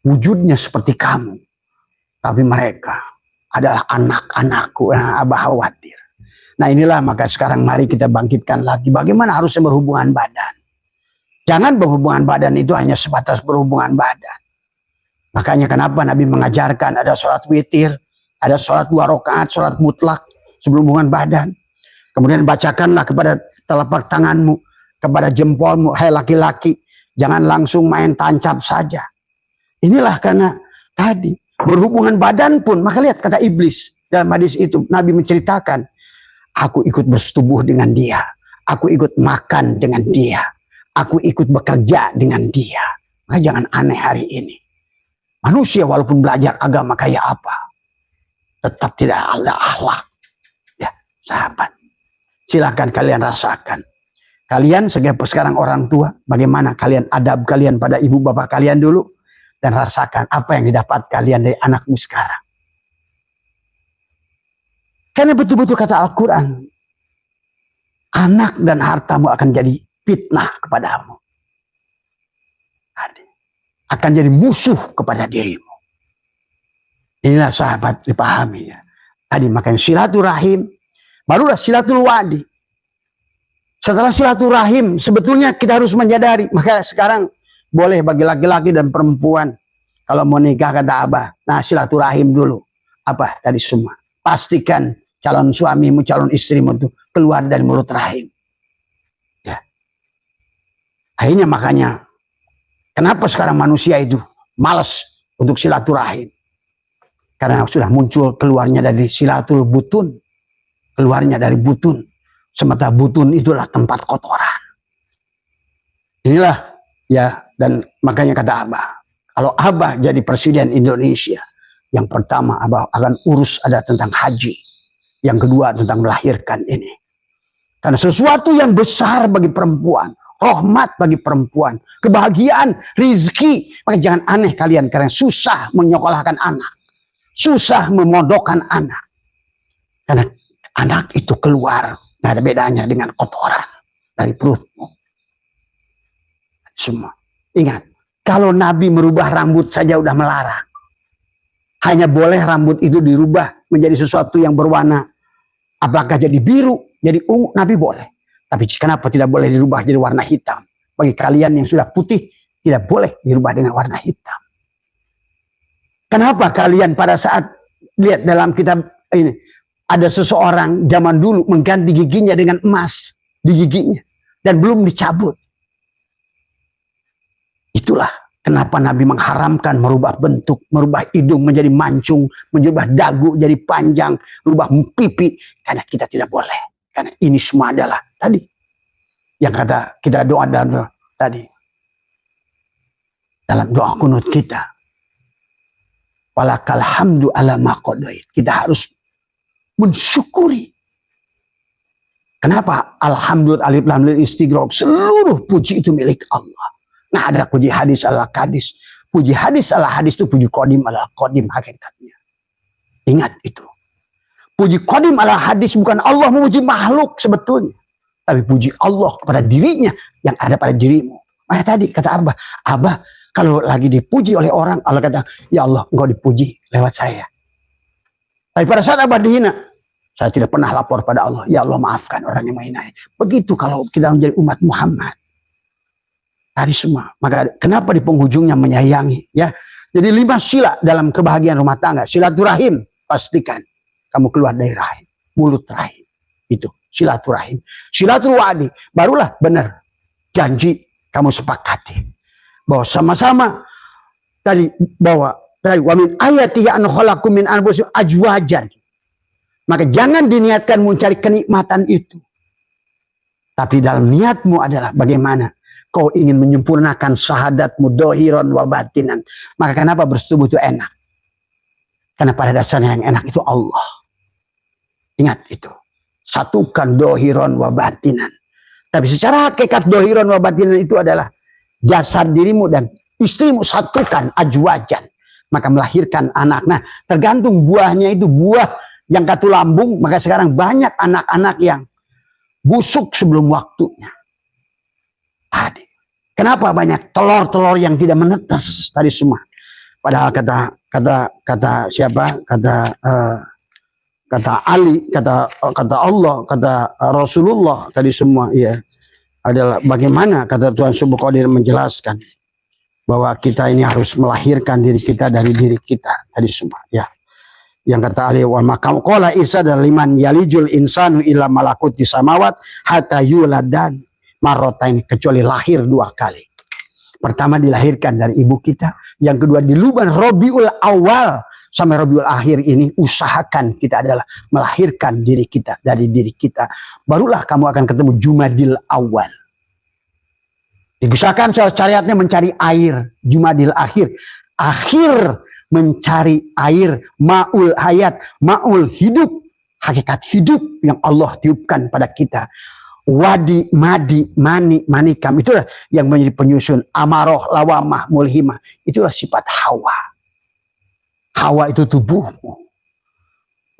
wujudnya seperti kamu. Tapi mereka adalah anak-anakku yang Abah khawatir. Nah inilah maka sekarang mari kita bangkitkan lagi. Bagaimana harusnya berhubungan badan. Jangan berhubungan badan itu hanya sebatas berhubungan badan. Makanya kenapa Nabi mengajarkan ada sholat witir, ada sholat 2 rakaat, sholat mutlak sebelum hubungan badan. Kemudian bacakanlah kepada telapak tanganmu, kepada jempolmu, hai laki-laki, jangan langsung main tancap saja. Inilah karena tadi berhubungan badan pun, maka lihat kata iblis dalam hadis itu, Nabi menceritakan, aku ikut bersetubuh dengan dia, aku ikut makan dengan dia, aku ikut bekerja dengan dia. Maka jangan aneh hari ini. Manusia walaupun belajar agama kayak apa, tetap tidak ada akhlak. Ya, sahabat. Silakan kalian rasakan. Kalian sekarang orang tua, bagaimana kalian adab kalian pada ibu bapak kalian dulu, dan rasakan apa yang didapat kalian dari anakmu sekarang. Karena betul-betul kata Al-Quran, anak dan hartamu akan jadi fitnah kepadamu. Akan jadi musuh kepada dirimu. Inilah sahabat dipahami ya. Tadi makanya silaturahim, barulah silatul wadi. Setelah silaturahim, sebetulnya kita harus menyadari. Maka sekarang boleh bagi laki-laki dan perempuan. Kalau mau nikah kata Abah, nah silaturahim dulu. Apa tadi semua. Pastikan calon suamimu, calon istrimu itu keluar dari mulut rahim. Ya. Akhirnya makanya, kenapa sekarang manusia itu malas untuk silaturahim? Karena sudah muncul keluarnya dari silatul butun. Keluarnya dari butun. Sementara butun itulah tempat kotoran. Inilah ya, dan makanya kata Abah, kalau Abah jadi presiden Indonesia, yang pertama Abah akan urus ada tentang haji. Yang kedua tentang melahirkan ini. Karena sesuatu yang besar bagi perempuan, rahmat bagi perempuan, kebahagiaan, rizki. Maka jangan aneh kalian karena susah menyekolahkan anak. Susah memondokkan anak. Karena anak itu keluar. Nggak ada bedanya dengan kotoran dari perutmu. Semua. Ingat. Kalau Nabi merubah rambut saja udah melarang. Hanya boleh rambut itu dirubah menjadi sesuatu yang berwarna. Apakah jadi biru, jadi ungu. Nabi boleh. Tapi kenapa tidak boleh dirubah jadi warna hitam? Bagi kalian yang sudah putih, tidak boleh dirubah dengan warna hitam. Kenapa kalian pada saat lihat dalam kitab ini, ada seseorang zaman dulu mengganti giginya dengan emas di giginya dan belum dicabut. Itulah kenapa Nabi mengharamkan merubah bentuk, merubah hidung menjadi mancung, merubah dagu jadi panjang, merubah pipi, karena kita tidak boleh. Karena ini semua adalah tadi yang kata kita doa dan tadi. dalam doa kunut kita. Walakal hamdu ala ma qadait. Kita harus mensyukuri. Kenapa? Alhamdulillah alif lam lil istighraq. Seluruh puji itu milik Allah. Nggak ada puji hadis ala hadis. Puji hadis ala hadis itu puji qadim ala qadim hakikatnya. Ingat itu. Puji qadim ala hadis bukan Allah memuji makhluk sebetulnya. Tapi puji Allah kepada dirinya yang ada pada dirimu. Makanya tadi kata Abah kalau lagi dipuji oleh orang, Allah kata, ya Allah engkau dipuji lewat saya. Tapi pada saat Abah dihina, saya tidak pernah lapor pada Allah, ya Allah maafkan orang yang menghina. Begitu kalau kita menjadi umat Muhammad. Tadi semua. Maka kenapa di penghujungnya menyayangi? Ya. Jadi 5 sila dalam kebahagiaan rumah tangga. Silaturahim, pastikan kamu keluar dari rahim, mulut rahim. Itu silaturahim. Silaturwadi, barulah benar. Janji kamu sepakati. Bahwa sama-sama tadi bahwa wa min ayatihi an khalaqakum min anfusikum azwajan. Maka jangan diniatkan mencari kenikmatan itu. Tapi dalam niatmu adalah bagaimana kau ingin menyempurnakan syahadatmu dohiron wa batinan. Maka kenapa bersetubuh itu enak? Karena pada dasarnya yang enak itu Allah. Ingat itu. Satukan dohiron wa batinan. Tapi secara hakikat dohiron wa batinan itu adalah jasad dirimu dan istrimu satukan ajwajan. Maka melahirkan anak. Nah tergantung buahnya itu. Buah yang katulambung. Maka sekarang banyak anak-anak yang busuk sebelum waktunya. Tadi. Kenapa banyak telur-telur yang tidak menetes tadi semua? Padahal kata siapa? Kata Ali, kata Allah, kata Rasulullah tadi semua ya adalah bagaimana kata Tuhan Subhanahu Qadir menjelaskan bahwa kita ini harus melahirkan diri kita dari diri kita tadi semua ya. Yang kata Ali wa makam qala Isa dan liman yalijul insanu ila malakuti samawat hatta yuladan marrotain, kecuali lahir 2 kali. Pertama dilahirkan dari ibu kita, yang kedua di Luban Rabiul Awal sampai Rabiul Akhir ini usahakan kita adalah melahirkan diri kita dari diri kita. Barulah kamu akan ketemu Jumadil Awal. Diusahakan syariatnya mencari air, Jumadil Akhir. Akhir mencari air, ma'ul hayat, ma'ul hidup, hakikat hidup yang Allah tiupkan pada kita. Wadi, madi, mani, manikam. Itulah yang menjadi penyusun. Amaroh, lawamah, mulhimah. Itulah sifat Hawa. Hawa itu tubuhmu.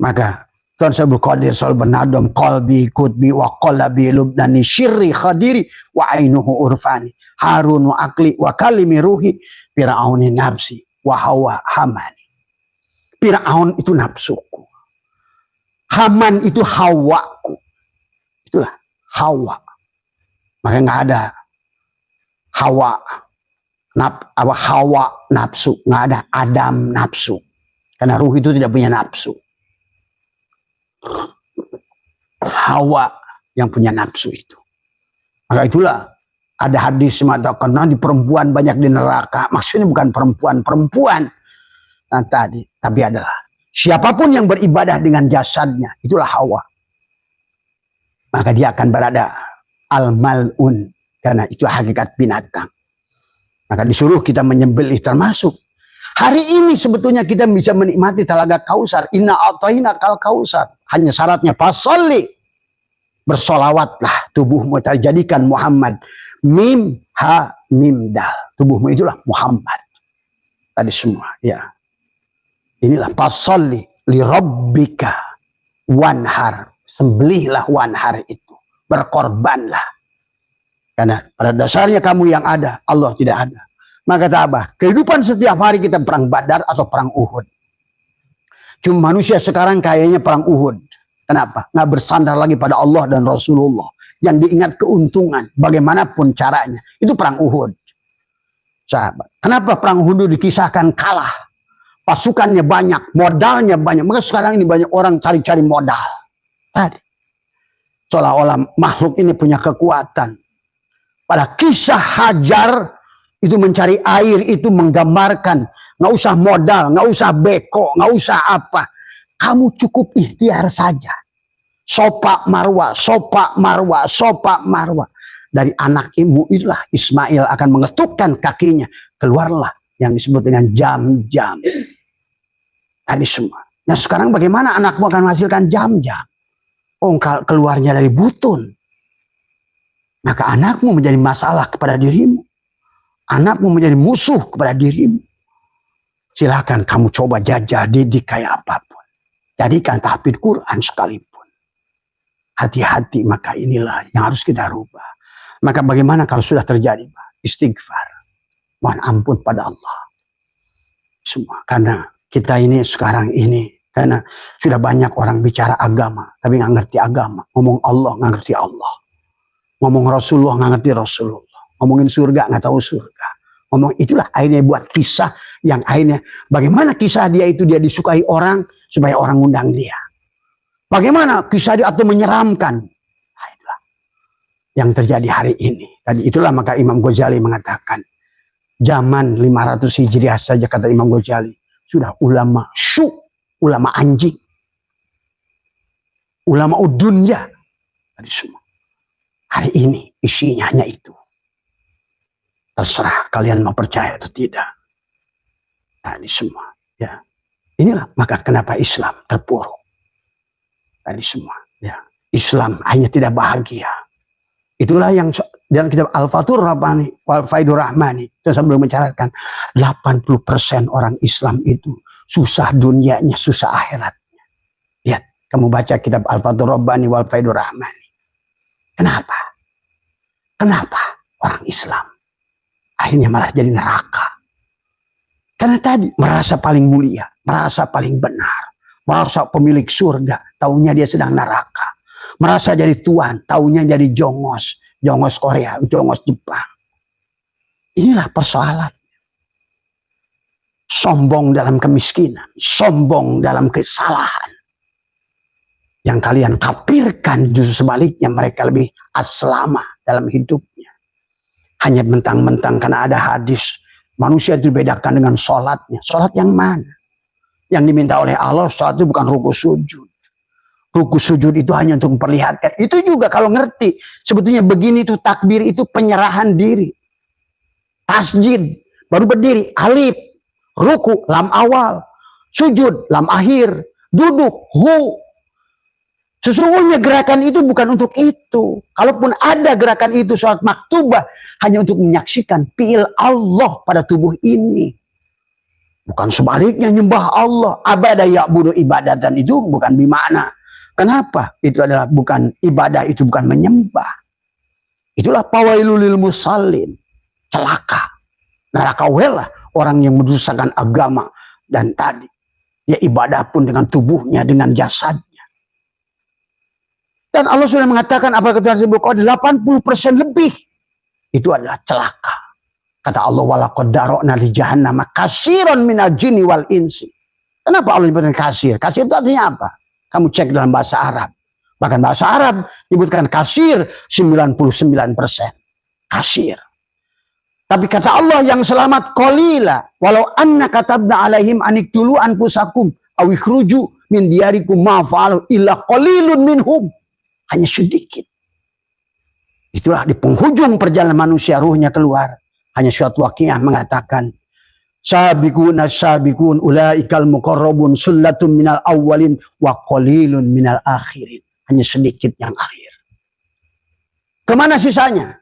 Maka Tuhan Subhanahu Qadir selalu bernadam. Qalbi, kudbi, wa qalabi, lubnani, syirri, khadiri, wa ainuhu urfani. Harun, wa akli, wa kalimi ruhi, fir'auni nafsi, wa hawa hamani. Fir'aun itu nafsuku. Haman itu hawaku. Itulah Hawa. Maka nggak ada Hawa Hawa nafsu, nggak ada Adam nafsu. Karena ruh itu tidak punya nafsu. Hawa yang punya nafsu itu. Maka itulah ada hadis mengatakan di perempuan banyak di neraka. Maksudnya bukan perempuan-perempuan nah, tadi, tapi adalah siapapun yang beribadah dengan jasadnya, itulah Hawa. Maka dia akan berada al-mal'un, karena itu hakikat binatang. Maka disuruh kita menyembelih termasuk. Hari ini sebetulnya kita bisa menikmati Talaga Kausar. Inna a'tayna kal kausar. Hanya syaratnya fasolli. Bersolawatlah tubuhmu terjadikan Muhammad. Mim, ha, mim, dal. Tubuhmu itulah Muhammad. Tadi semua ya. Inilah fasolli li rabbika wanhar. Sembelihlah wanhar itu. Berkorbanlah. Karena pada dasarnya kamu yang ada, Allah tidak ada. Maka kata Abah, kehidupan setiap hari kita perang Badar atau perang Uhud. Cuma manusia sekarang kayaknya perang Uhud. Kenapa? Nggak bersandar lagi pada Allah dan Rasulullah. Yang diingat keuntungan, bagaimanapun caranya. Itu perang Uhud. Sahabat. Kenapa perang Uhud dikisahkan kalah? Pasukannya banyak, modalnya banyak. Maka sekarang ini banyak orang cari-cari modal. Tadi. Seolah-olah makhluk ini punya kekuatan. Pada kisah Hajar itu mencari air itu menggambarkan nggak usah modal, nggak usah beko, nggak usah apa. Kamu cukup ikhtiar saja. Sopak marwah, sopak marwah, sopak marwah. dari anakmu itulah Ismail akan mengetukkan kakinya. Keluarlah yang disebut dengan jam-jam. Tadi semua. Nah sekarang bagaimana anakmu akan menghasilkan jam-jam? Oh, keluarnya dari butun. Maka anakmu menjadi masalah kepada dirimu. Anakmu menjadi musuh kepada dirimu. Silakan kamu coba jajal didik kayak apapun. Jadikan tahfidz Quran sekalipun. Hati-hati, maka inilah yang harus kita rubah. Maka bagaimana kalau sudah terjadi? Istighfar. Mohon ampun pada Allah. Semua. Karena kita ini sekarang ini. Karena sudah banyak orang bicara agama. Tapi nggak ngerti agama. Ngomong Allah nggak ngerti Allah. Ngomong Rasulullah nggak ngerti Rasulullah. Ngomongin surga nggak tahu surga. Ngomong itulah akhirnya buat kisah yang akhirnya. Bagaimana kisah dia itu dia disukai orang. Supaya orang undang dia. Bagaimana kisah dia atau menyeramkan. Nah, itulah yang terjadi hari ini. Tadi itulah maka Imam Ghazali mengatakan. Zaman 500 Hijriah saja kata Imam Ghazali. Sudah ulama syuk. Ulama anjing. Ulama udunya. Tadi semua. Hari ini isinya hanya itu. Terserah kalian mau percaya atau tidak. Tadi semua. Ya. Inilah maka kenapa Islam terpuruk. Tadi semua. Ya. Islam hanya tidak bahagia. Itulah yang dalam kitab Al-Fathur Rabbani, Wal-Faidur Rahmani. Itu saya belum mencatatkan. 80% orang Islam itu susah dunianya, susah akhiratnya. Lihat, kamu baca kitab Al-Fathur Rabbani, Wal-Faidur Rahmani. Kenapa? Kenapa orang Islam akhirnya malah jadi neraka? Karena tadi merasa paling mulia, merasa paling benar, merasa pemilik surga, taunya dia sedang neraka. Merasa jadi tuan, taunya jadi jongos, jongos Korea, jongos Jepang. Inilah persoalan. Sombong dalam kemiskinan, sombong dalam kesalahan. Yang kalian kafirkan justru sebaliknya mereka lebih aslama dalam hidupnya. Hanya mentang-mentang karena ada hadis. Manusia itu dibedakan dengan sholatnya. Sholat yang mana? Yang diminta oleh Allah, sholat itu bukan ruku sujud. Ruku sujud itu hanya untuk memperlihatkan. Itu juga kalau ngerti. Sebetulnya begini itu takbir itu penyerahan diri. Tasjid. Baru berdiri. Alif. Ruku. Lam awal. Sujud. Lam akhir. Duduk. Hu. Sesungguhnya gerakan itu bukan untuk itu. Kalaupun ada gerakan itu sholat maktubah. Hanya untuk menyaksikan fi'il Allah pada tubuh ini. Bukan sebaliknya nyembah Allah. Abadah ya'budu ibadatan itu bukan bimakna. Kenapa? Itu adalah bukan ibadah, itu bukan menyembah. Itulah fawailul lil musallin. Celaka. Neraka welah orang yang merusakan agama. Dan tadi. Ya ibadah pun dengan tubuhnya, dengan jasadnya. Dan Allah sudah mengatakan apa kata Rasul Bukhari 80% lebih itu adalah celaka. Kata Allah walaqad dara'na li jahannam katsiran minal jinni wal insi. Kenapa Allah menyebutkan kasir? Kasir itu artinya apa? Kamu cek dalam bahasa Arab. Bahkan bahasa Arab menyebutkan kasir 99%. Kasir. Tapi kata Allah yang selamat qalila walau anna katabna alaihim aniktulu anfusakum aw ikhruju min diyarikum ma fa'alu illa qalilun minhum. Hanya sedikit. Itulah di penghujung perjalanan manusia ruhnya keluar. Hanya suatu Waqiah mengatakan. Sabiqun as-sabiqun ulaikal muqarrabun sullatun minal awwalin wa qalilun minal akhirin. Hanya sedikit yang akhir. Kemana sisanya?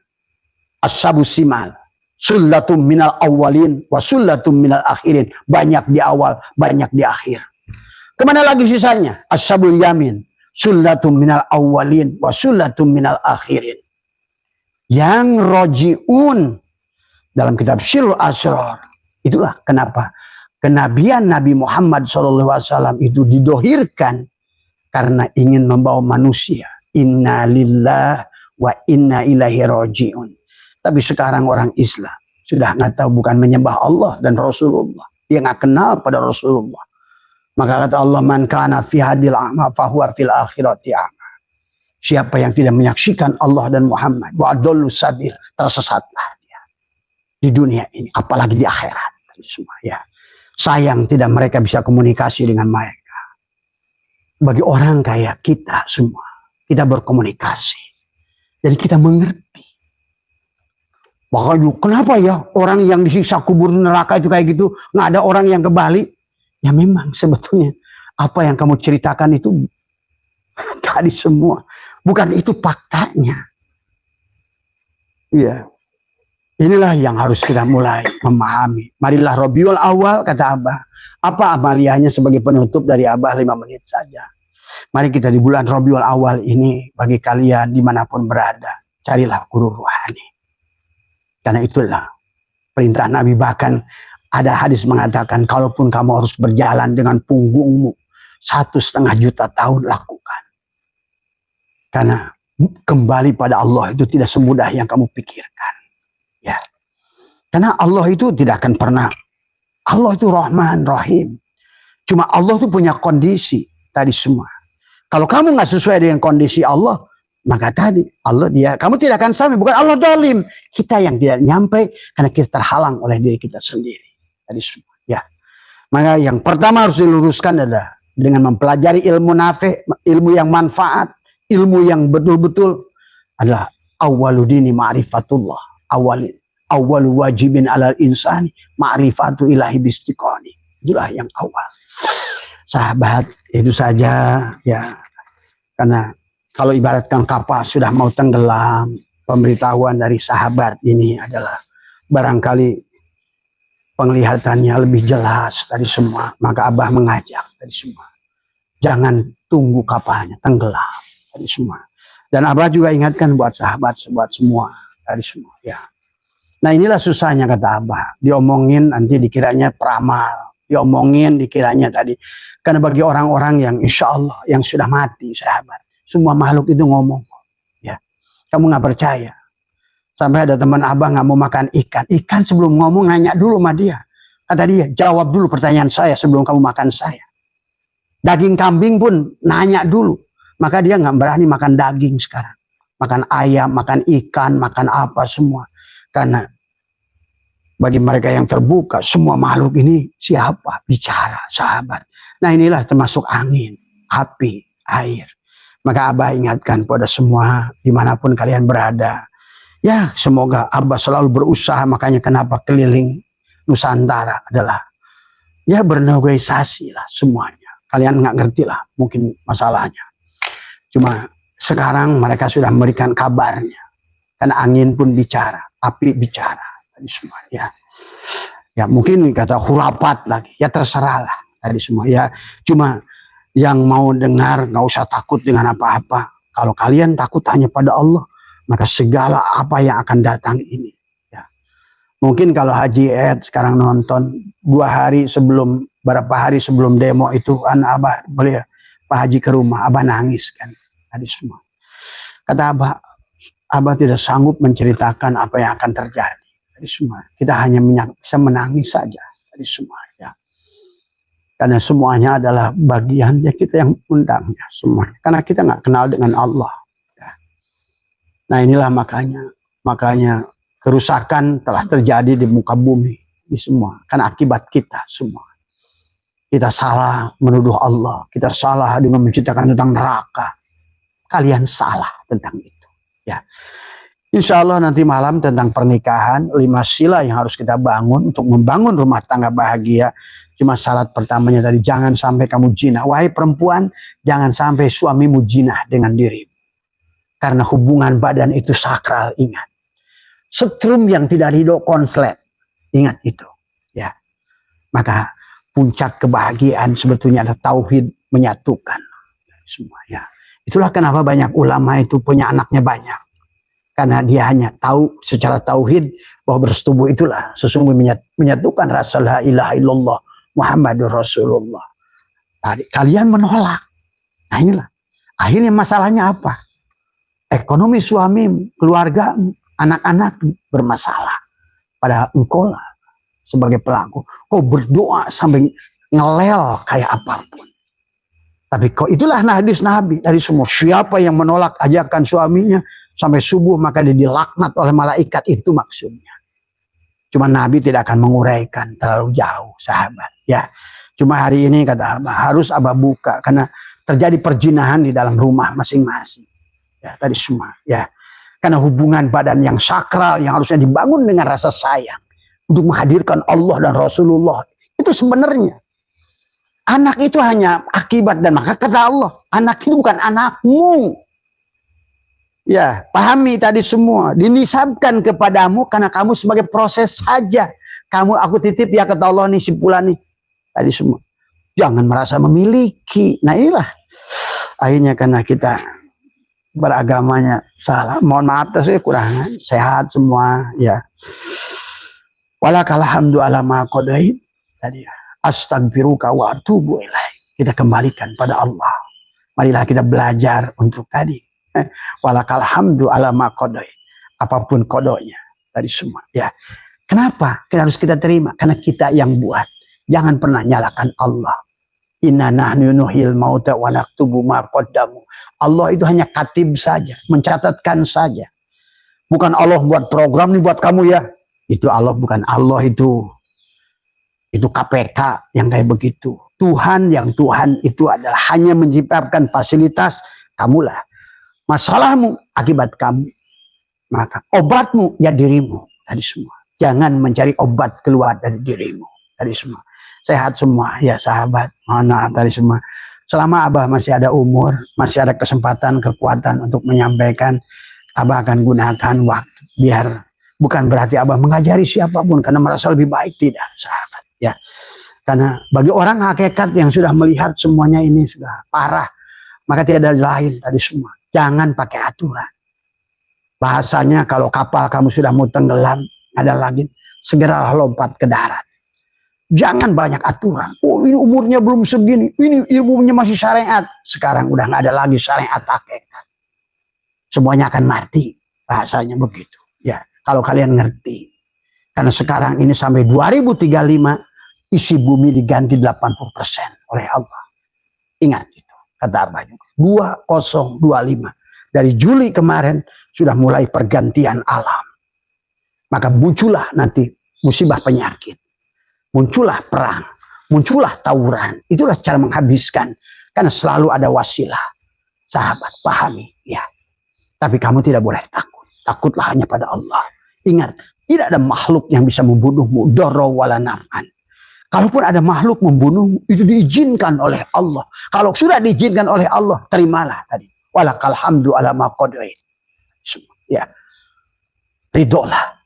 As-sabus simal. Sullatun minal awwalin wa sullatun minal akhirin. Banyak di awal, banyak di akhir. Kemana lagi sisanya? As-sabul yamin. Sullatum minal awwalin wa sullatum minal akhirin. Yang roji'un dalam kitab Syirul Asrar. Itulah kenapa kenabian Nabi Muhammad SAW itu didohirkan karena ingin membawa manusia. Inna lillah wa inna ilaihi roji'un. Tapi sekarang orang Islam sudah nggak tahu, bukan menyembah Allah dan Rasulullah. Dia nggak kenal pada Rasulullah. Maka kata Allah, man kana fi hadil a'ma fahuwa fil akhirati a'ma. Siapa yang tidak menyaksikan Allah dan Muhammad, wa adallu sabil, tersesatlah dia di dunia ini, apalagi di akhirat. Semua ya. Sayang tidak mereka bisa komunikasi dengan mereka. Bagi orang kayak kita semua, kita berkomunikasi. Jadi kita mengerti Makanya kenapa ya orang yang disiksa kubur neraka itu kayak gitu, nggak ada orang yang kembali? Ya memang sebetulnya apa yang kamu ceritakan itu tadi semua, bukan itu faktanya. Iya. Inilah yang harus kita mulai memahami. Marilah Rabiul Awal, kata Abah. Apa amaliahnya sebagai penutup dari Abah 5 menit saja. Mari kita di bulan Rabiul Awal ini, bagi kalian dimanapun berada, carilah guru rohani. Karena itulah perintah Nabi, bahkan ada hadis mengatakan, kalaupun kamu harus berjalan dengan punggungmu 1,5 juta tahun, lakukan. Karena kembali pada Allah itu tidak semudah yang kamu pikirkan. Ya. Karena Allah itu tidak akan pernah. Allah itu Rahman, Rahim. Cuma Allah itu punya kondisi tadi semua. Kalau kamu nggak sesuai dengan kondisi Allah, maka tadi Allah kamu tidak akan sampai. Bukan Allah zalim, kita yang tidak nyampe karena kita terhalang oleh diri kita sendiri. Tadi semua. Ya. Maka yang pertama harus diluruskan adalah dengan mempelajari ilmu nafi, ilmu yang manfaat, ilmu yang betul-betul adalah awaludini ma'rifatullah. Awal wajibin alal insani ma'rifatu ilahi bistiqoni. Itulah yang awal. Sahabat, itu saja ya. Karena kalau ibaratkan kapal sudah mau tenggelam, pemberitahuan dari sahabat ini adalah barangkali penglihatannya lebih jelas dari semua. Maka Abah mengajak dari semua, jangan tunggu kapalnya tenggelam dari semua. Dan Abah juga ingatkan buat sahabat, buat semua dari semua ya. Nah inilah susahnya kata Abah. Diomongin nanti dikiranya peramal. Diomongin dikiranya tadi. Karena bagi orang-orang yang insya Allah yang sudah mati sahabat. Semua makhluk itu ngomong. Ya, kamu nggak percaya. Sampai ada teman Abah nggak mau makan ikan. Ikan sebelum ngomong nanya dulu sama dia. Kata dia, jawab dulu pertanyaan saya sebelum kamu makan saya. Daging kambing pun nanya dulu. Maka dia nggak berani makan daging sekarang. Makan ayam, makan ikan, makan apa semua. Karena bagi mereka yang terbuka, semua makhluk ini siapa? Bicara, sahabat. Nah inilah termasuk angin, api, air. Maka Abah ingatkan pada semua, dimanapun kalian berada. Ya semoga Abah selalu berusaha, makanya kenapa keliling Nusantara adalah ya bernegosiasi lah semuanya. Kalian nggak ngerti lah mungkin masalahnya. Cuma sekarang mereka sudah memberikan kabarnya. Karena angin pun bicara, api bicara, tadi semua ya. Ya mungkin kata khurafat lagi, ya terserahlah tadi semua ya. Cuma yang mau dengar nggak usah takut dengan apa-apa. Kalau kalian takut hanya pada Allah, maka segala apa yang akan datang ini. Ya. Mungkin kalau Haji Ed sekarang nonton 2 hari sebelum, berapa hari sebelum demo itu kan Abah beliau Pak Haji ke rumah, Abah nangis kan tadi semua. Kata Abah tidak sanggup menceritakan apa yang akan terjadi. Tadi semua. Kita hanya bisa menangis saja. Tadi semua. Ya. Karena semuanya adalah bagiannya kita yang undangnya. Semuanya. Karena kita nggak kenal dengan Allah. Ya. Nah inilah makanya kerusakan telah terjadi di muka bumi. Di semua. Karena akibat kita semua. Kita salah menuduh Allah. Kita salah dengan menceritakan tentang neraka. Kalian salah tentang itu. Ya, insya Allah nanti malam tentang pernikahan 5 sila yang harus kita bangun untuk membangun rumah tangga bahagia. Cuma syarat pertamanya tadi, jangan sampai kamu jinah. Wahai perempuan, jangan sampai suamimu jinah dengan dirimu. Karena hubungan badan itu sakral, ingat. Setrum yang tidak ridho konslet, ingat itu. Ya, maka puncak kebahagiaan sebetulnya ada tauhid menyatukan semua. Ya. Itulah kenapa banyak ulama itu punya anaknya banyak. Karena dia hanya tahu secara tauhid bahwa bersetubuh itulah sesungguhnya menyatukan rasa la ilaha illallah Muhammadur Rasulullah. Kalian menolak. Nah inilah. Akhirnya masalahnya apa? Ekonomi suami, keluarga, anak-anak bermasalah. Padahal engkau lah sebagai pelaku. Kau berdoa sampai ngelel kayak apapun. Tapi kok itulah hadis Nabi dari semua. Siapa yang menolak ajakan suaminya sampai subuh maka dia dilaknat oleh malaikat, itu maksudnya. Cuma Nabi tidak akan menguraikan terlalu jauh sahabat. Ya, cuma hari ini kata Abah harus Abah buka karena terjadi perjinahan di dalam rumah masing-masing. Ya, tadi semua. Ya, Karena hubungan badan yang sakral yang harusnya dibangun dengan rasa sayang untuk menghadirkan Allah dan Rasulullah, itu sebenarnya anak itu hanya akibat. Dan maka kata Allah, anak itu bukan anakmu. Ya, pahami tadi semua. Dinisabkan kepadamu karena kamu sebagai proses saja. Kamu aku titip ya kata Allah nih, simpulan nih. Tadi semua. Jangan merasa memiliki. Nah inilah. Akhirnya karena kita beragamanya salah. Mohon maaf saya kurang sehat semua. Ya. Walakal hamdu ala ma qadait. Tadi ya. Astagfiruka wa atubu ilaih. Kita kembalikan pada Allah. Marilah kita belajar untuk tadi. Walakal hamdu ala ma qadait. Apapun kodonya. Tadi semua. Ya. Kenapa? Harus kita terima. Karena kita yang buat. Jangan pernah nyalakan Allah. Inna nahnu nuhil mauta wa naktubu ma qaddamu. Allah itu hanya katib saja. Mencatatkan saja. Bukan Allah buat program nih buat kamu ya. Itu Allah bukan. Allah itu KPK yang kayak begitu. Tuhan itu adalah hanya menciptakan fasilitas. Kamulah. Masalahmu akibat kamu. Maka obatmu ya dirimu. Tadi semua. Jangan mencari obat keluar dari dirimu. Tadi semua. Sehat semua ya sahabat. Mohon maaf tadi semua. Selama Abah masih ada umur, masih ada kesempatan, kekuatan untuk menyampaikan, Abah akan gunakan waktu. Biar bukan berarti Abah mengajari siapapun karena merasa lebih baik, tidak sahabat. Ya. Karena bagi orang hakikat yang sudah melihat semuanya ini sudah parah, maka tidak ada lain tadi semua. Jangan pakai aturan. Bahasanya kalau kapal kamu sudah mau tenggelam, ada lagi, segera lompat ke darat. Jangan banyak aturan. Oh ini umurnya belum segini, ini ilmunya masih syariat. Sekarang udah nggak ada lagi syariat hakikat. Semuanya akan mati. Bahasanya begitu. Ya, kalau kalian ngerti. Karena sekarang ini sampai 2035 isi bumi diganti 80% oleh Allah. Ingat itu, kata Abah juga. 2025. Dari Juli kemarin sudah mulai pergantian alam. Maka muncullah nanti musibah penyakit. Muncullah perang. Muncullah tawuran. Itulah cara menghabiskan. Karena selalu ada wasilah. Sahabat, pahami. Ya. Tapi kamu tidak boleh takut. Takutlah hanya pada Allah. Ingat, tidak ada makhluk yang bisa membunuhmu. Darra wala naf'an. Kalaupun ada makhluk membunuhmu, itu diizinkan oleh Allah. Kalau sudah diizinkan oleh Allah, terimalah tadi. Walakal hamdu ala ma qadait. Ya. Ridholah.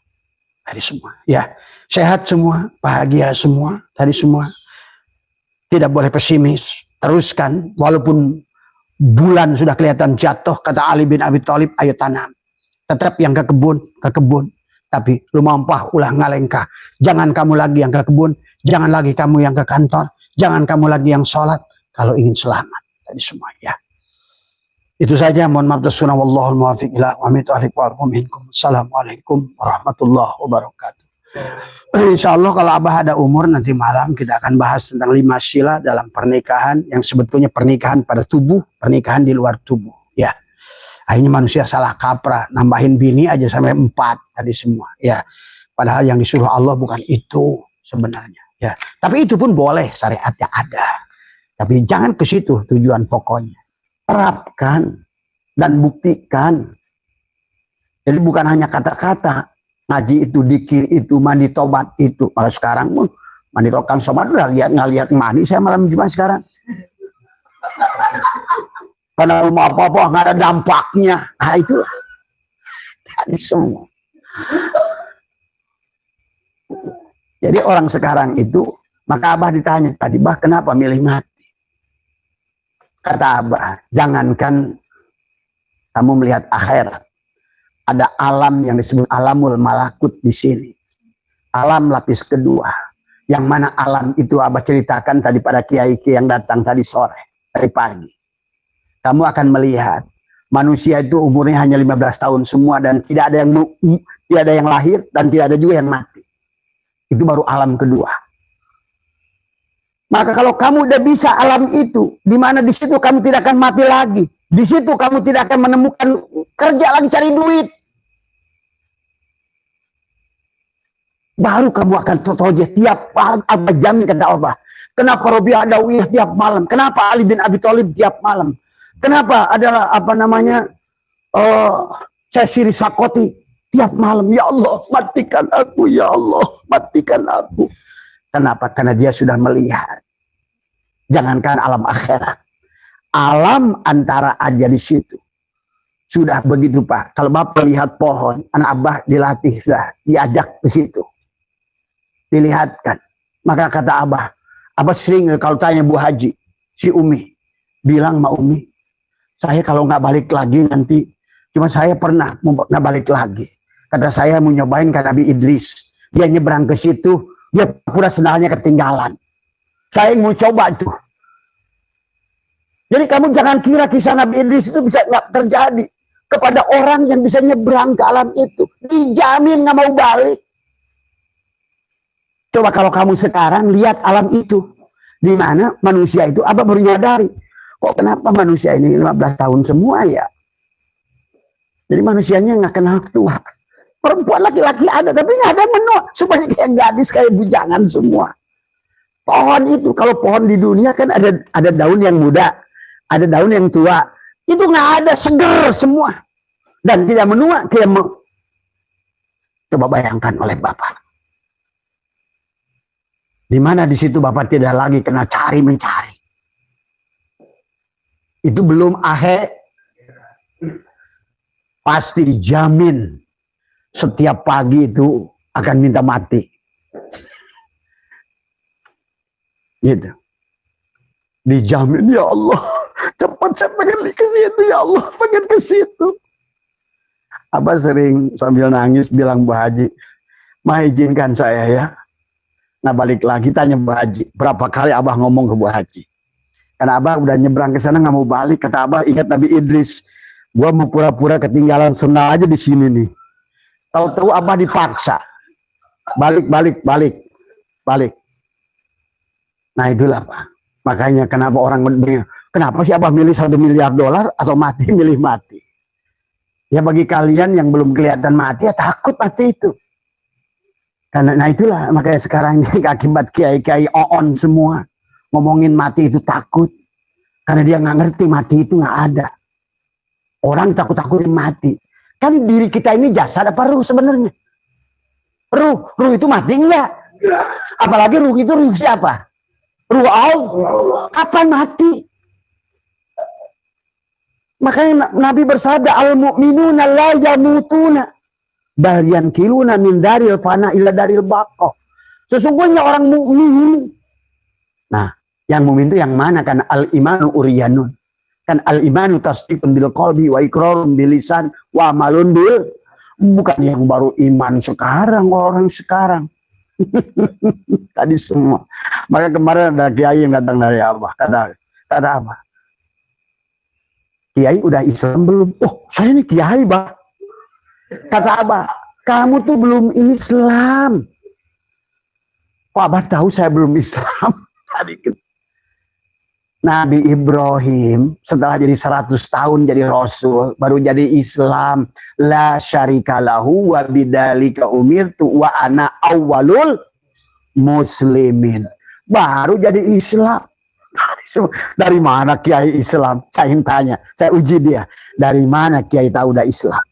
Tadi semua, ya sehat semua, bahagia semua, tadi semua. Tidak boleh pesimis, teruskan. Walaupun bulan sudah kelihatan jatuh, kata Ali bin Abi Thalib, ayo tanam. Tetap yang ke kebun. Tapi lumampah ulah ngalengkah. Jangan kamu lagi yang ke kebun, jangan lagi kamu yang ke kantor, jangan kamu lagi yang sholat. Kalau ingin selamat, tadi semua ya. Itu saja, mohon maaf tersunah wallahul muwaffiq ila aqwamit thoriq wa minkum. Assalamualaikum warahmatullahi wabarakatuh. Insyaallah kalau Abah ada umur nanti malam kita akan bahas tentang 5 sila dalam pernikahan yang sebetulnya pernikahan pada tubuh, pernikahan di luar tubuh. Ya. Akhirnya manusia salah kaprah, nambahin bini aja sampai 4 tadi semua. Ya. Padahal yang disuruh Allah bukan itu sebenarnya. Ya. Tapi itu pun boleh, syariatnya ada. Tapi jangan ke situ tujuan pokoknya. Terapkan dan buktikan. Jadi bukan hanya kata-kata. Ngaji itu, dikir itu, mandi tobat itu. Malah sekarang pun mandi tobat sobat udah nggak lihat mandi saya malam Jumat sekarang. Karena mau apa-apa nggak ada dampaknya. Nah itulah. Tadi semua. Jadi orang sekarang itu, maka Abah ditanya tadi, Bah kenapa milih mati? Kata Abah, jangankan kamu melihat akhirat, ada alam yang disebut alamul malakut di sini. Alam lapis kedua, yang mana alam itu Abah ceritakan tadi pada kiai-kiai yang datang tadi sore, dari pagi. Kamu akan melihat manusia itu umurnya hanya 15 tahun semua dan tidak ada yang lahir dan tidak ada juga yang mati. Itu baru alam kedua. Maka kalau kamu udah bisa alam itu, di mana di situ kamu tidak akan mati lagi. Di situ kamu tidak akan menemukan kerja lagi cari duit. Baru kamu akan totoje tiap apa jam kata Allah. Kenapa Rabi'ah Adawiyah tiap malam? Kenapa Ali bin Abi Thalib tiap malam? Kenapa adalah apa namanya Saya siri sakoti tiap malam, ya Allah matikan aku, ya Allah matikan aku. Kenapa? Karena dia sudah melihat. Jangankan alam akhirat, alam antara aja di situ. Sudah begitu Pak. Kalau Bapak lihat pohon, anak Abah dilatih sudah, diajak ke situ. Dilihatkan. Maka kata Abah sering kalau tanya Bu Haji, si Umi, bilang sama Umi, saya kalau nggak balik lagi nanti, cuma saya pernah nggak balik lagi. Kata saya mau nyobain ke Nabi Idris. Dia nyebrang ke situ, dia pura sendalnya ketinggalan. Saya mau coba tuh. Jadi kamu jangan kira kisah Nabi Idris itu bisa nggak terjadi kepada orang yang bisa nyebrang ke alam itu. Dijamin nggak mau balik. Coba kalau kamu sekarang lihat alam itu. Di mana manusia itu, Abah baru nyadari. Kok kenapa manusia ini 15 tahun semua ya? Jadi manusianya nggak kenal tua. Perempuan laki-laki ada, tapi nggak ada menua. Supaya kayak gadis, kayak bujangan semua. Pohon itu, kalau pohon di dunia kan ada daun yang muda. Ada daun yang tua. Itu nggak ada, seger semua. Dan tidak menua, Coba bayangkan oleh Bapak. Di mana di situ Bapak tidak lagi kena mencari. Itu belum pasti dijamin setiap pagi itu akan minta mati. Gitu. Dijamin, ya Allah, cepat saya pengen ke situ, ya Allah, pengen ke situ. Abah sering sambil nangis bilang Bu Haji, "Ma izinkan saya ya." Nah balik lagi tanya Bu Haji, berapa kali Abah ngomong ke Bu Haji. Karena Abah udah nyebrang ke sana nggak mau balik. Kata Abah, ingat Nabi Idris, gua mau pura-pura ketinggalan sendal aja di sini nih. Tahu-tahu Abah dipaksa. Balik. Nah itulah Pak. Makanya kenapa orang kenapa sih Abah milih $1 miliar atau milih mati? Ya bagi kalian yang belum kelihatan mati, ya takut mati itu. Karena nah itulah makanya sekarang ini akibat kiai-kiai on semua ngomongin mati itu takut. Karena dia nggak ngerti mati itu nggak ada. Orang takut-takutin mati. Kan diri kita ini jasad apa ruh sebenarnya? Ruh itu mati enggak? Apalagi ruh itu ruh siapa? Ruh Allah. Kapan mati? Makanya Nabi bersabda, al-mu'minuna la yamutuna bal yankiluna min daril fana ila daril baqa. Sesungguhnya orang mukmin. Nah, yang mukmin itu yang mana? Kan al-imanu uryanun. Kan al-imanu tasdiqun bil qalbi wa iqrarun bil lisan wa amalun bil, bukan yang baru iman sekarang, orang sekarang. Tadi semua. Maka kemarin ada kiai yang datang dari Abah. Kata Abah, Kiai udah Islam belum? Oh, saya ini Kiai, Bah. Kata Abah, kamu tuh belum Islam. Kok Abah tahu saya belum Islam? Nabi Ibrahim setelah jadi 100 tahun jadi Rasul, baru jadi Islam. La syarikalahu wa bidzalika umirtu wa ana awwalul muslimin. Baru jadi Islam. Dari mana Kiai Islam? Saya tanya, saya uji dia. Dari mana Kiai tahu udah Islam?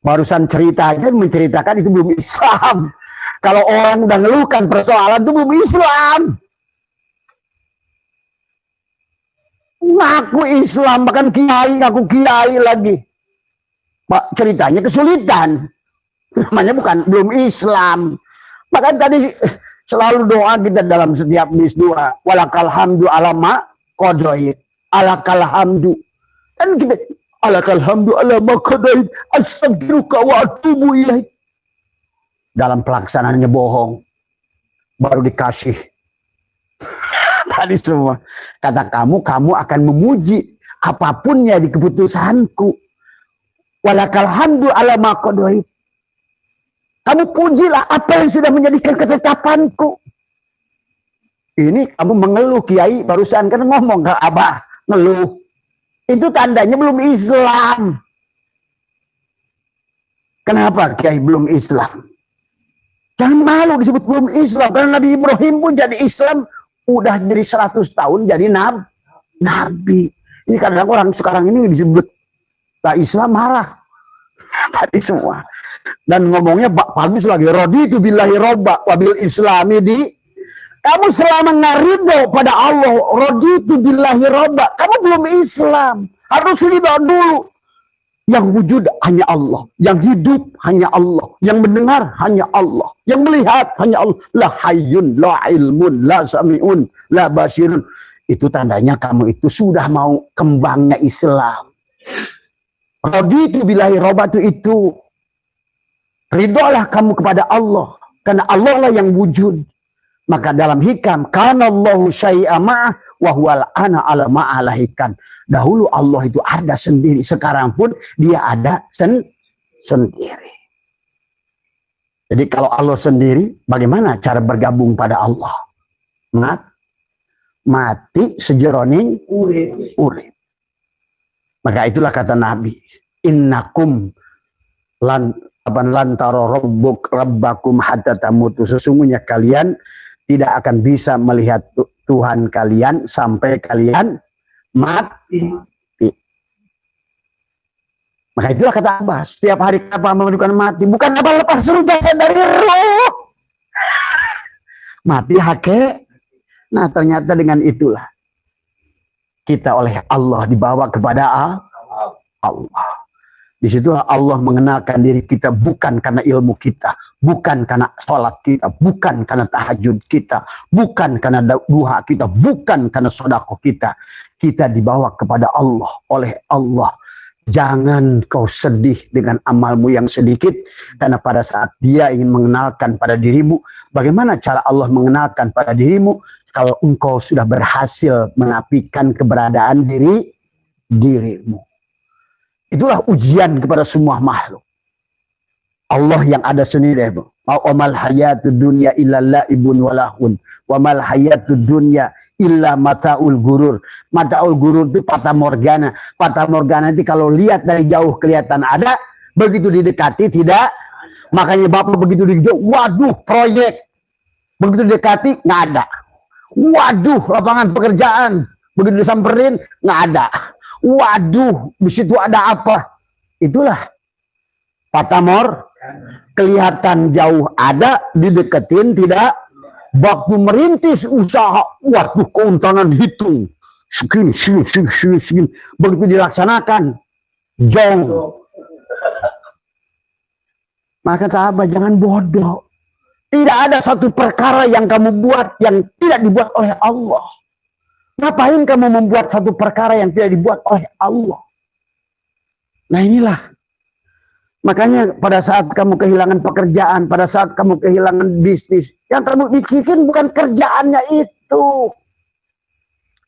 Barusan cerita aja menceritakan itu belum Islam. Kalau orang udah ngeluhkan persoalan itu belum Islam. Ngaku Islam, bahkan Kiai, ngaku Kiai lagi. Pak, ceritanya kesulitan. Namanya belum Islam. Bahkan tadi selalu doa kita dalam setiap bis doa, walakal hamdu alama qadait, alakal hamdu. Kan kita alakal hamdu alama qadait, astaghfiruka wa atubu ilaik. Dalam pelaksanaannya bohong, baru dikasih. Tadi semua kata kamu akan memuji apapunnya di keputusanku. Walakal hamdu alama qadait. Kamu pujilah apa yang sudah menjadikan ketetapanku. Ini kamu mengeluh Kiai, barusan kan ngomong ke Abah, ngeluh. Itu tandanya belum Islam. Kenapa Kiai belum Islam? Jangan malu disebut belum Islam. Karena Nabi Ibrahim pun jadi Islam, udah jadi 100 tahun jadi Nabi. Ini kadang orang sekarang ini disebut Tak Islam marah. Tadi semua. Dan ngomongnya bagus lagi. Raditu billahi robba wabil islami di. Kamu selama ngarido pada Allah. Raditu billahi robba. Kamu belum Islam. Harus ridho dulu. Yang wujud hanya Allah. Yang hidup hanya Allah. Yang mendengar hanya Allah. Yang melihat hanya Allah. La hayyun, la ilmun, la sami'un, la basirun. Itu tandanya kamu itu sudah mau kembangnya Islam. Raditu billahi robatu itu. Ridholah kamu kepada Allah. Karena Allah lah yang wujud. Maka dalam hikam, kana Allahu syai'a ma'ah wa huwal ana ala ma'alahikan. Dahulu Allah itu ada sendiri. Sekarang pun dia ada sendiri. Jadi kalau Allah sendiri, bagaimana cara bergabung pada Allah? Mati sejeroning urip. Maka itulah kata Nabi. Innakum lantaro rabbakum hatta tamutu. Sesungguhnya kalian tidak akan bisa melihat Tuhan kalian sampai kalian mati. Maka itulah kata Abbas. Setiap hari apa memerlukan mati. Bukan apa lepas suruh jasad dari roh. Mati hake. Nah ternyata dengan itulah. Kita oleh Allah dibawa kepada Allah. Disitulah Allah mengenalkan diri kita bukan karena ilmu kita. Bukan karena sholat kita, bukan karena tahajud kita, bukan karena duha kita, bukan karena sedekah kita. Kita dibawa kepada Allah oleh Allah. Jangan kau sedih dengan amalmu yang sedikit, karena pada saat Dia ingin mengenalkan pada dirimu, bagaimana cara Allah mengenalkan pada dirimu kalau engkau sudah berhasil menafikan keberadaan dirimu. Itulah ujian kepada semua makhluk. Allah yang ada sendiri. Wa hayatud dunya illa la'ibun walahun. Wa mal hayatud dunya illa mataul gurur. Mataul gurur itu fata morgana. Fata morgana itu kalau lihat dari jauh kelihatan ada, begitu didekati tidak. Makanya Bapak begitu di jauh, waduh proyek. Begitu didekati nggak ada. Waduh lapangan pekerjaan. Begitu disamperin nggak ada. Waduh di situ ada apa? Itulah fata morgana. Kelihatan jauh ada, dideketin tidak. Waktu merintis usaha, waduh keuntungan hitung segini. Begitu dilaksanakan jong. Maka sahabat jangan bodoh. Tidak ada satu perkara yang kamu buat yang tidak dibuat oleh Allah. Ngapain kamu membuat satu perkara yang tidak dibuat oleh Allah? Nah inilah. Makanya pada saat kamu kehilangan pekerjaan, pada saat kamu kehilangan bisnis, yang kamu bikin bukan kerjaannya itu.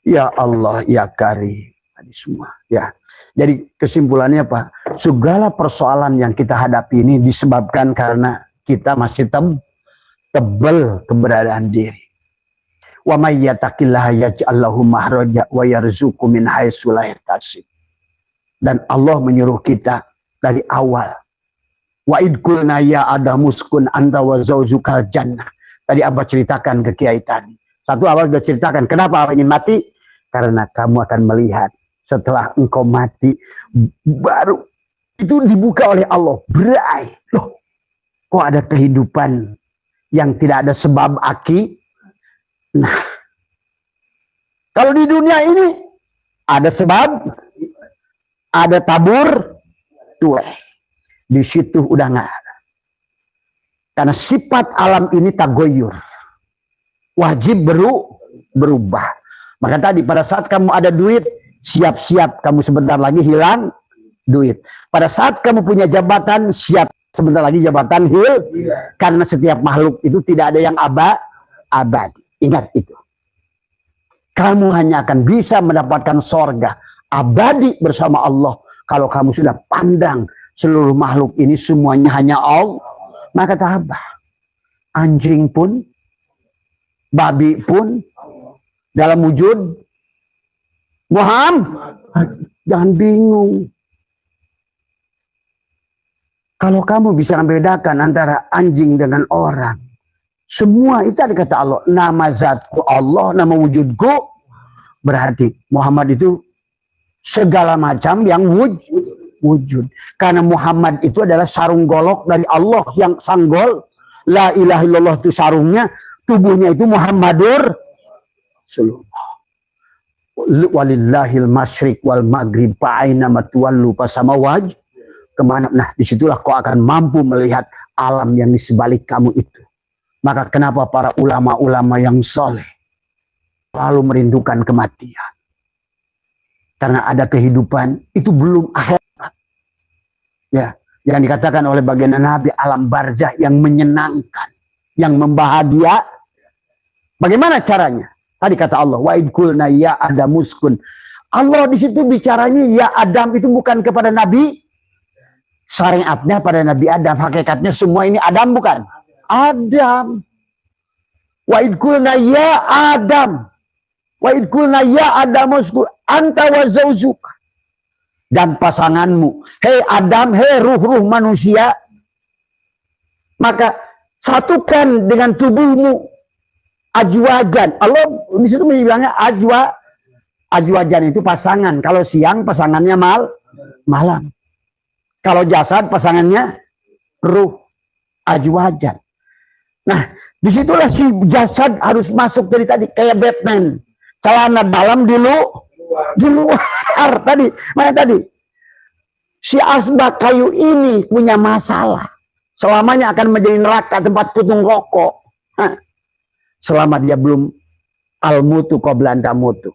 Ya Allah, ya Karim. Tadi semua. Ya. Jadi kesimpulannya apa? Segala persoalan yang kita hadapi ini disebabkan karena kita masih tebal keberadaan diri. Wa may yattaqillaha yaj'al lahu makhraja wa yarzuqhu min haitsu la yahtasib. Dan Allah menyuruh kita dari awal. Wa id qulna ya adamu uskun anta wa zaujukal jannah. Tadi Abah ceritakan ke Kiai tadi. Satu Abah sudah ceritakan. Kenapa Abah ingin mati? Karena kamu akan melihat setelah engkau mati baru itu dibuka oleh Allah. Berai. Loh, kok ada kehidupan yang tidak ada sebab aki? Nah, kalau di dunia ini ada sebab, ada tabur, tuh. Di situ udah nggak ada. Karena sifat alam ini tagoyur. Wajib berubah. Maka tadi pada saat kamu ada duit, siap-siap kamu sebentar lagi hilang duit. Pada saat kamu punya jabatan, siap sebentar lagi jabatan Karena setiap makhluk itu tidak ada yang abadi. Ingat itu. Kamu hanya akan bisa mendapatkan sorga abadi bersama Allah kalau kamu sudah pandang seluruh makhluk ini semuanya hanya Allah. Maka tabah. Anjing pun, babi pun, dalam wujud Muhammad. Jangan bingung. Kalau kamu bisa membedakan antara anjing dengan orang, semua itu ada kata Allah. Nama zatku Allah, nama wujudku. Berarti Muhammad itu segala macam yang wujud. Karena Muhammad itu adalah sarung golok dari Allah yang sanggol. La ilaha illallah itu sarungnya, tubuhnya itu Muhammadur Rasulullah. Walillahil masyriq wal maghrib fa'aina matuwallu fasamawaj. Kemana? Nah, disitulah kau akan mampu melihat alam yang di sebalik kamu itu. Maka kenapa para ulama-ulama yang soleh selalu merindukan kematian? Karena ada kehidupan, itu belum akhirat. Ya, yang dikatakan oleh baginda Nabi, alam barzah yang menyenangkan, yang membahagia. Bagaimana caranya? Tadi kata Allah, wa idkulna ya adamuskun. Allah di situ bicaranya ya Adam itu bukan kepada Nabi, syariatnya pada Nabi Adam, hakikatnya semua ini Adam bukan? Adam. Wa idkulna ya Adam. Wa idkulna ya adamuskun anta wa zawjuka. Dan pasanganmu. Hei Adam, hei ruh-ruh manusia. Maka satukan dengan tubuhmu. Ajwajan. Allah di situ bilangnya ajwajan itu pasangan. Kalau siang pasangannya malam. Kalau jasad pasangannya ruh. Ajwajan. Nah, disitulah si jasad harus masuk dari tadi kayak Batman. Celana dalam di luar tadi. Mana tadi? Si asbak kayu ini punya masalah. Selamanya akan menjadi neraka tempat putung rokok. Selama dia belum al-mutu qabla tamutu.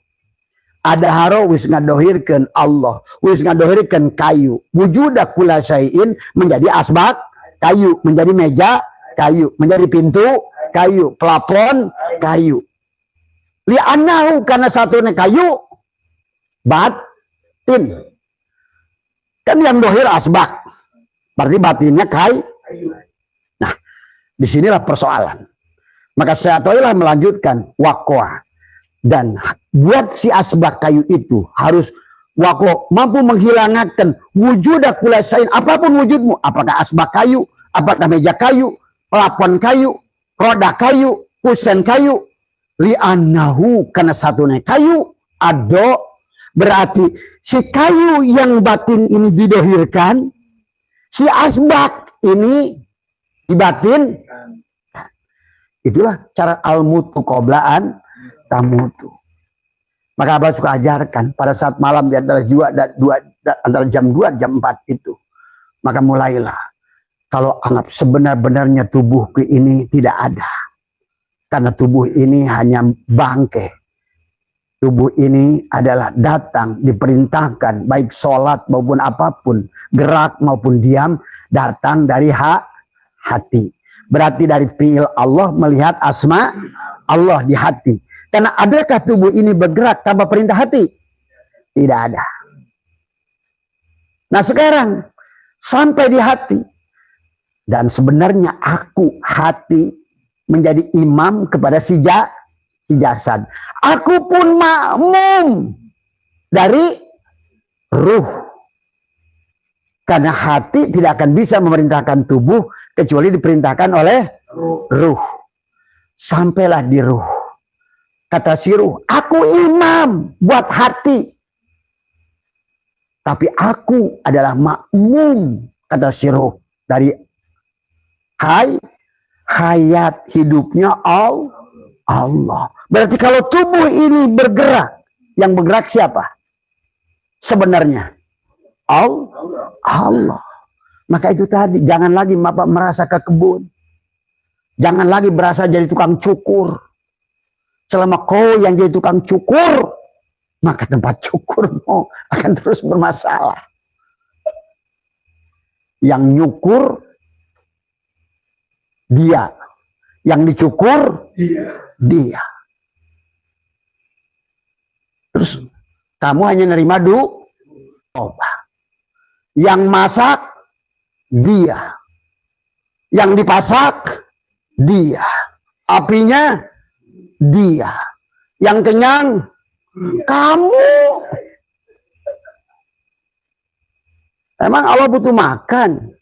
Ada haro wis ngadohirkeun Allah, wis ngadohirkeun kayu. Wujuda kula syai'in menjadi asbak kayu, menjadi meja kayu, menjadi pintu kayu, plafon kayu. Li'annahu karena satunya kayu batin. Kan yang dohir asbak. Berarti batinnya kayu. Nah, disinilah persoalan. Maka saya toilah melanjutkan waqwa. Dan buat si asbak kayu itu harus waqwa mampu menghilangkan wujuda kula syai'in, apapun wujudmu, apakah asbak kayu, apakah meja kayu, plafon kayu, roda kayu, kusen kayu, li'annahu karena satunya kayu, ado berarti si kayu yang batin ini didohirkan, si asbak ini dibatin. Itulah cara al-mutu qoblaan tamutu. Maka Abah suka ajarkan pada saat malam di antara antara jam 2 jam 4 itu. Maka mulailah. Kalau anggap sebenar-benarnya tubuhku ini tidak ada. Karena tubuh ini hanya bangke. Tubuh ini adalah datang, diperintahkan, baik sholat maupun apapun, gerak maupun diam, datang dari hati. Berarti dari fi'il Allah melihat asma Allah di hati. Karena adakah tubuh ini bergerak tanpa perintah hati? Tidak ada. Nah sekarang sampai di hati. Dan sebenarnya aku hati menjadi imam kepada si jasad. Aku pun makmum dari ruh. Karena hati tidak akan bisa memerintahkan tubuh kecuali diperintahkan oleh ruh. Sampailah di ruh. Kata si ruh, aku imam buat hati. Tapi aku adalah makmum, kata si ruh. Dari hayat hidupnya Allah. Berarti kalau tubuh ini bergerak, yang bergerak siapa? Sebenarnya Allah. Maka itu tadi, jangan lagi Bapak merasa ke kebun. Jangan lagi berasa jadi tukang cukur. Selama kau yang jadi tukang cukur, maka tempat cukurmu akan terus bermasalah. Yang nyukur, dia. Yang dicukur, dia. Terus, kamu hanya nerima obat. Yang masak, dia. Yang dipasak, dia. Apinya, dia. Yang kenyang, kamu. Emang Allah butuh makan?